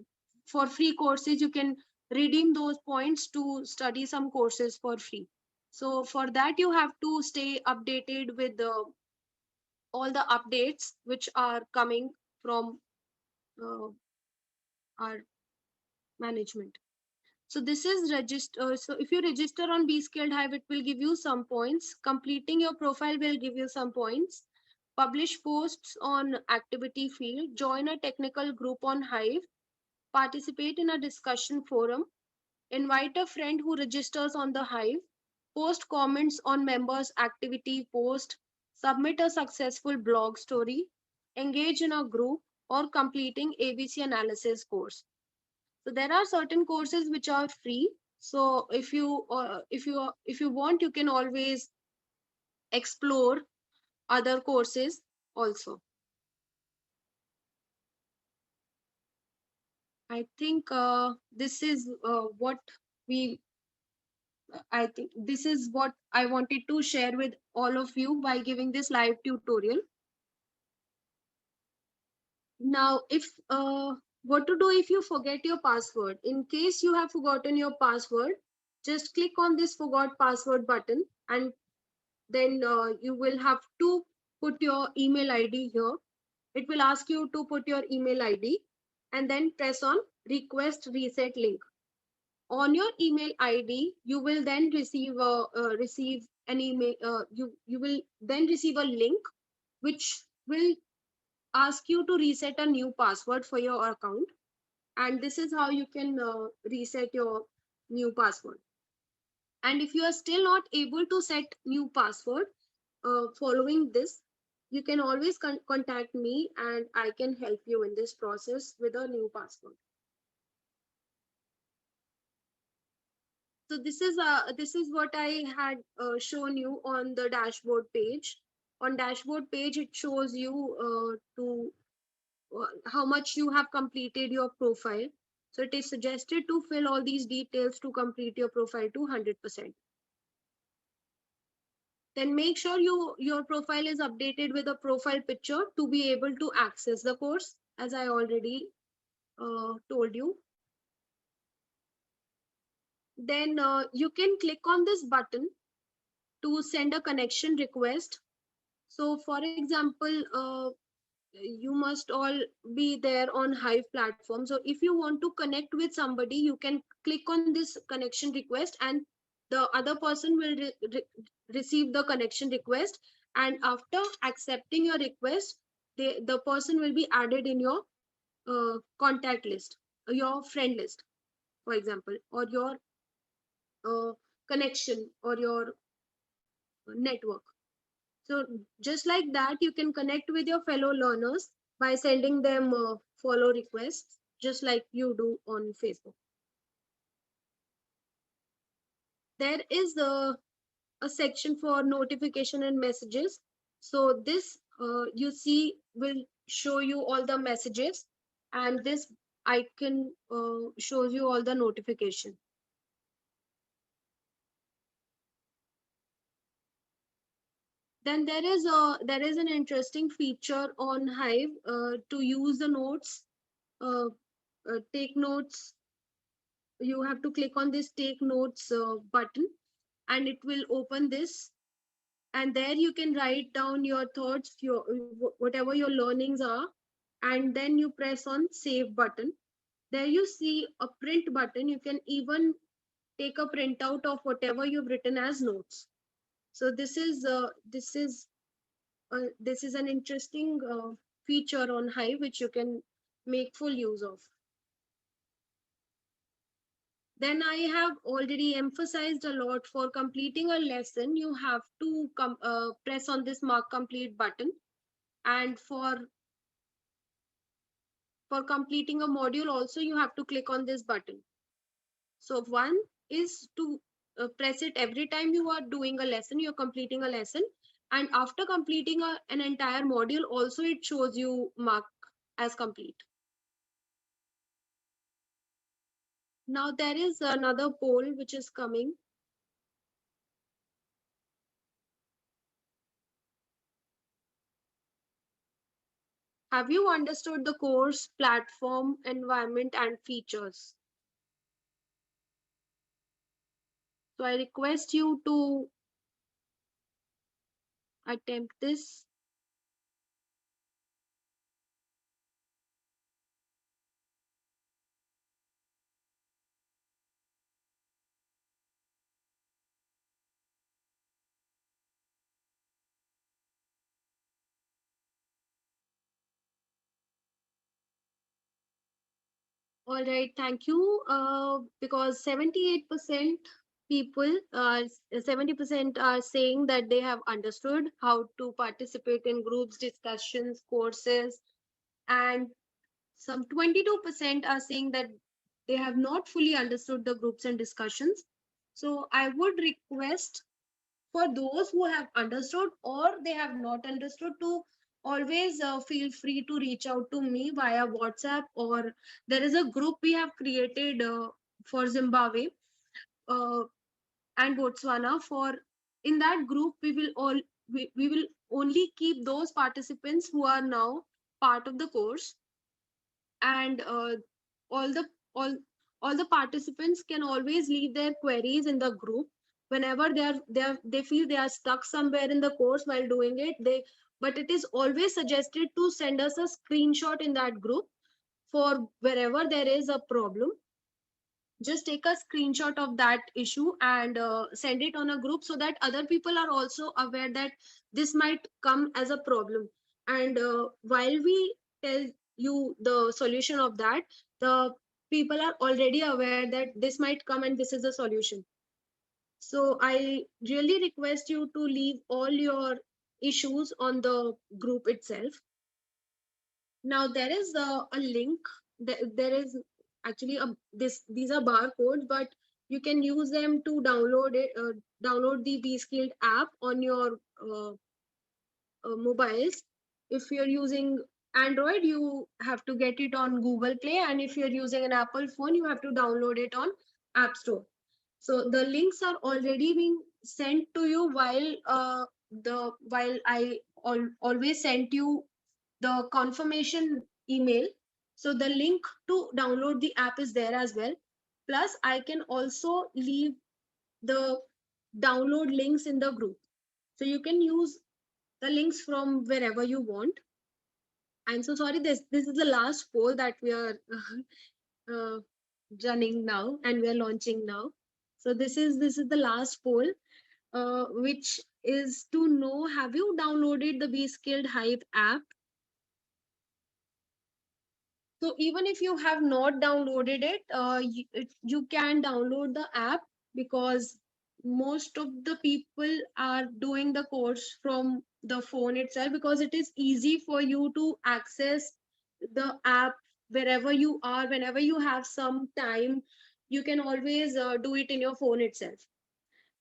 for free courses, you can redeem those points to study some courses for free. So for that, you have to stay updated with all the updates which are coming from our management. So this is register. So if you register on B Skilled Hive, it will give you some points. Completing your profile will give you some points. Publish posts on activity field. Join a technical group on Hive. Participate in a discussion forum. Invite a friend who registers on the Hive. Post comments on members' activity post. Submit a successful blog story. Engage in a group, or completing ABC analysis course. So there are certain courses which are free. So if you want, you can always explore other courses also. I think this is what we I think this is what I wanted to share with all of you by giving this live tutorial. Now, if what to do if you forget your password? In case you have forgotten your password, just click on this forgot password button, and then you will have to put your email ID here. It will ask you to put your email ID and then press on request reset link. On your email ID, you will then receive an email. You will then receive a link which will ask you to reset a new password for your account, and this is how you can reset your new password. And if you are still not able to set new password following this, you can always contact me and I can help you in this process with a new password. So this is what I had shown you on the dashboard page. On dashboard page, it shows you to how much you have completed your profile. So it is suggested to fill all these details to complete your profile to 100%. Then make sure your profile is updated with a profile picture to be able to access the course, as I already told you. Then you can click on this button to send a connection request. So for example, you must all be there on Hive platform. So if you want to connect with somebody, you can click on this connection request, and the other person will receive the connection request. And after accepting your request, the person will be added in your contact list, your friend list, for example, or your connection or your network. So just like that, you can connect with your fellow learners by sending them follow requests, just like you do on Facebook. There is a section for notification and messages. So this you see will show you all the messages, and this icon shows you all the notification. Then there is an interesting feature on Hive to use the notes, uh, take notes. You have to click on this take notes button, and it will open this. And there you can write down your thoughts, your whatever your learnings are, and then you press on save button. There you see a print button. You can even take a printout of whatever you've written as notes. So this is an interesting feature on Hive which you can make full use of. Then I have already emphasized a lot, for completing a lesson you have to press on this mark complete button, and for completing a module also you have to click on this button. So one is to press it every time you are doing a lesson, you're completing a lesson, and after completing an entire module also it shows you mark as complete. Now there is another poll which is coming. Have you understood the course, platform, environment, and features? So I request you to attempt this. All right, thank you. Because 78% people, 70% are saying that they have understood how to participate in groups, discussions, courses, and some 22% are saying that they have not fully understood the groups and discussions. So I would request for those who have understood or they have not understood to always feel free to reach out to me via WhatsApp, or there is a group we have created for Zimbabwe uh, and Botswana. For in that group we will only keep those participants who are now part of the course, and all the all all the participants can always leave their queries in the group whenever they feel they are stuck somewhere in the course while doing it. But it is always suggested to send us a screenshot in that group. For wherever there is a problem, just take a screenshot of that issue and send it on a group, so that other people are also aware that this might come as a problem. And while we tell you the solution of that, the people are already aware that this might come and this is the solution. So I really request you to leave all your issues on the group itself. Now there is a link. There is actually these are barcodes, but you can use them to download it. Download the BeSkilled app on your mobiles. If you're using Android, you have to get it on Google Play, and if you're using an Apple phone, you have to download it on App Store. So the links are already being sent to you while I always sent you the confirmation email. So the link to download the app is there as well. Plus, I can also leave the download links in the group. So you can use the links from wherever you want. I'm so sorry, this is the last poll that we are uh, running now and we are launching now. So this is the last poll, which is to know, have you downloaded the BeSkilled Hive app? So even if you have not downloaded it, you can download the app, because most of the people are doing the course from the phone itself, because it is easy for you to access the app wherever you are. Whenever you have some time, you can always do it in your phone itself.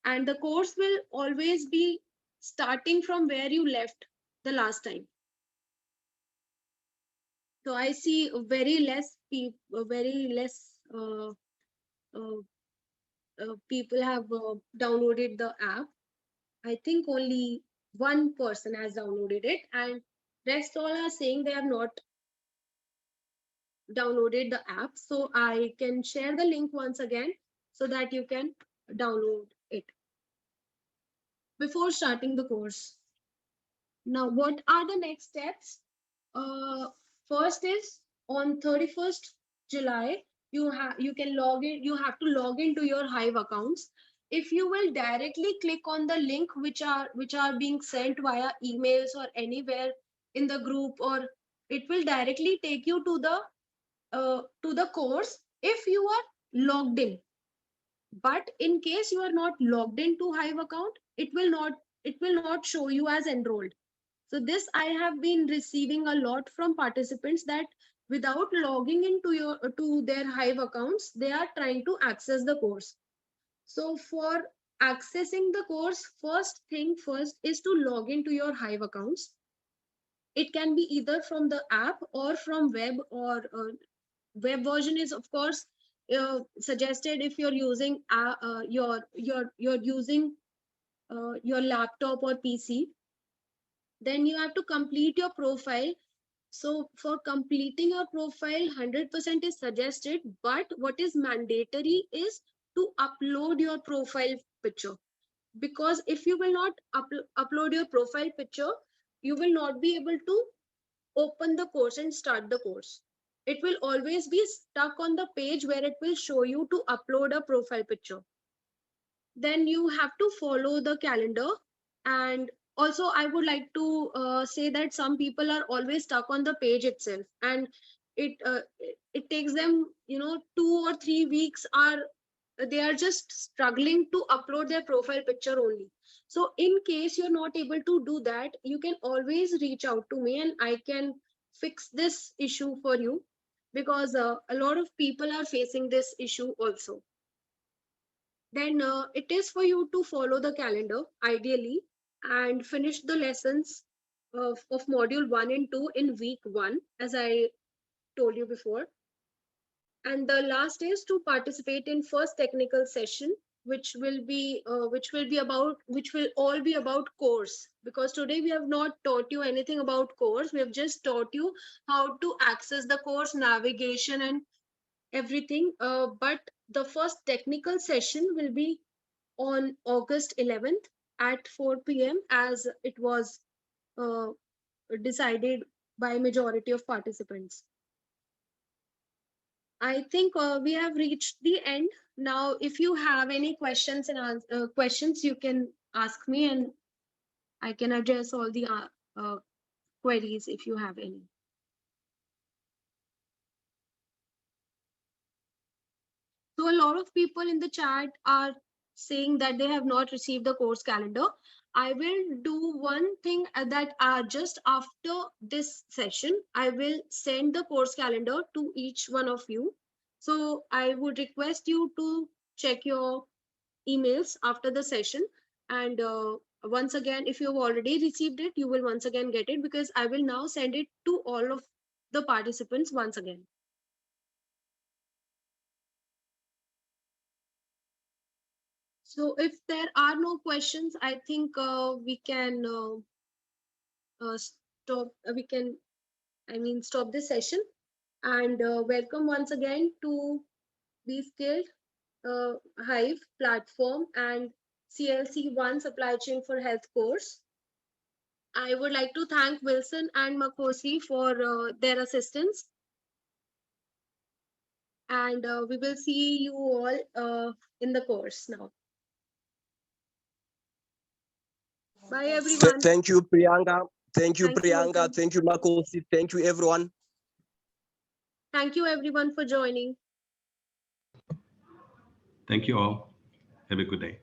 And the course will always be starting from where you left the last time. So I see very less uh, people have downloaded the app. I think only one person has downloaded it, and rest all are saying they have not downloaded the app. So I can share the link once again so that you can download it before starting the course. Now, what are the next steps? First is on 31st July, you can log in, you have to log into your Hive accounts. If you will directly click on the link which are being sent via emails or anywhere in the group, or it will directly take you to the course if you are logged in. But in case you are not logged into Hive account, it will not show you as enrolled. So this I have been receiving a lot from participants, that without logging into their Hive accounts, they are trying to access the course. So for accessing the course, first thing first is to log into your Hive accounts. It can be either from the app or from web, or web version is of course suggested if you're using you're using your laptop or PC. Then you have to complete your profile. So for completing your profile, 100% is suggested, but what is mandatory is to upload your profile picture. Because if you will not upload your profile picture, you will not be able to open the course and start the course. It will always be stuck on the page where it will show you to upload a profile picture. Then you have to follow the calendar. And also I would like to say that some people are always stuck on the page itself, and it takes them 2 or 3 weeks, they are just struggling to upload their profile picture only. So in case you're not able to do that, you can always reach out to me and I can fix this issue for you, because a lot of people are facing this issue also. Then it is for you to follow the calendar ideally and finish the lessons of module 1 and 2 in week 1, as I told you before. And the last is to participate in first technical session, which will all be about course, because today we have not taught you anything about course. We have just taught you how to access the course, navigation and everything. But the first technical session will be on August 11th at 4 p.m. as it was decided by majority of participants. I think we have reached the end. Now, if you have any questions questions, you can ask me and I can address all the queries if you have any. So a lot of people in the chat are saying that they have not received the course calendar. I will do one thing, that just after this session, I will send the course calendar to each one of you. So I would request you to check your emails after the session. And once again, if you have already received it, you will once again get it, because I will now send it to all of the participants once again. So if there are no questions, I think we can stop this session, and welcome once again to Be Skilled Hive platform and CLC 1 Supply Chain for Health course. I would like to thank Wilson and Makosi for their assistance. And we will see you all in the course now. Bye, everyone. Thank you, Priyanka. Thank you, Thank you, Priyanka. Wilson. Thank you, Makosi. Thank you, everyone. Thank you, everyone, for joining. Thank you all. Have a good day.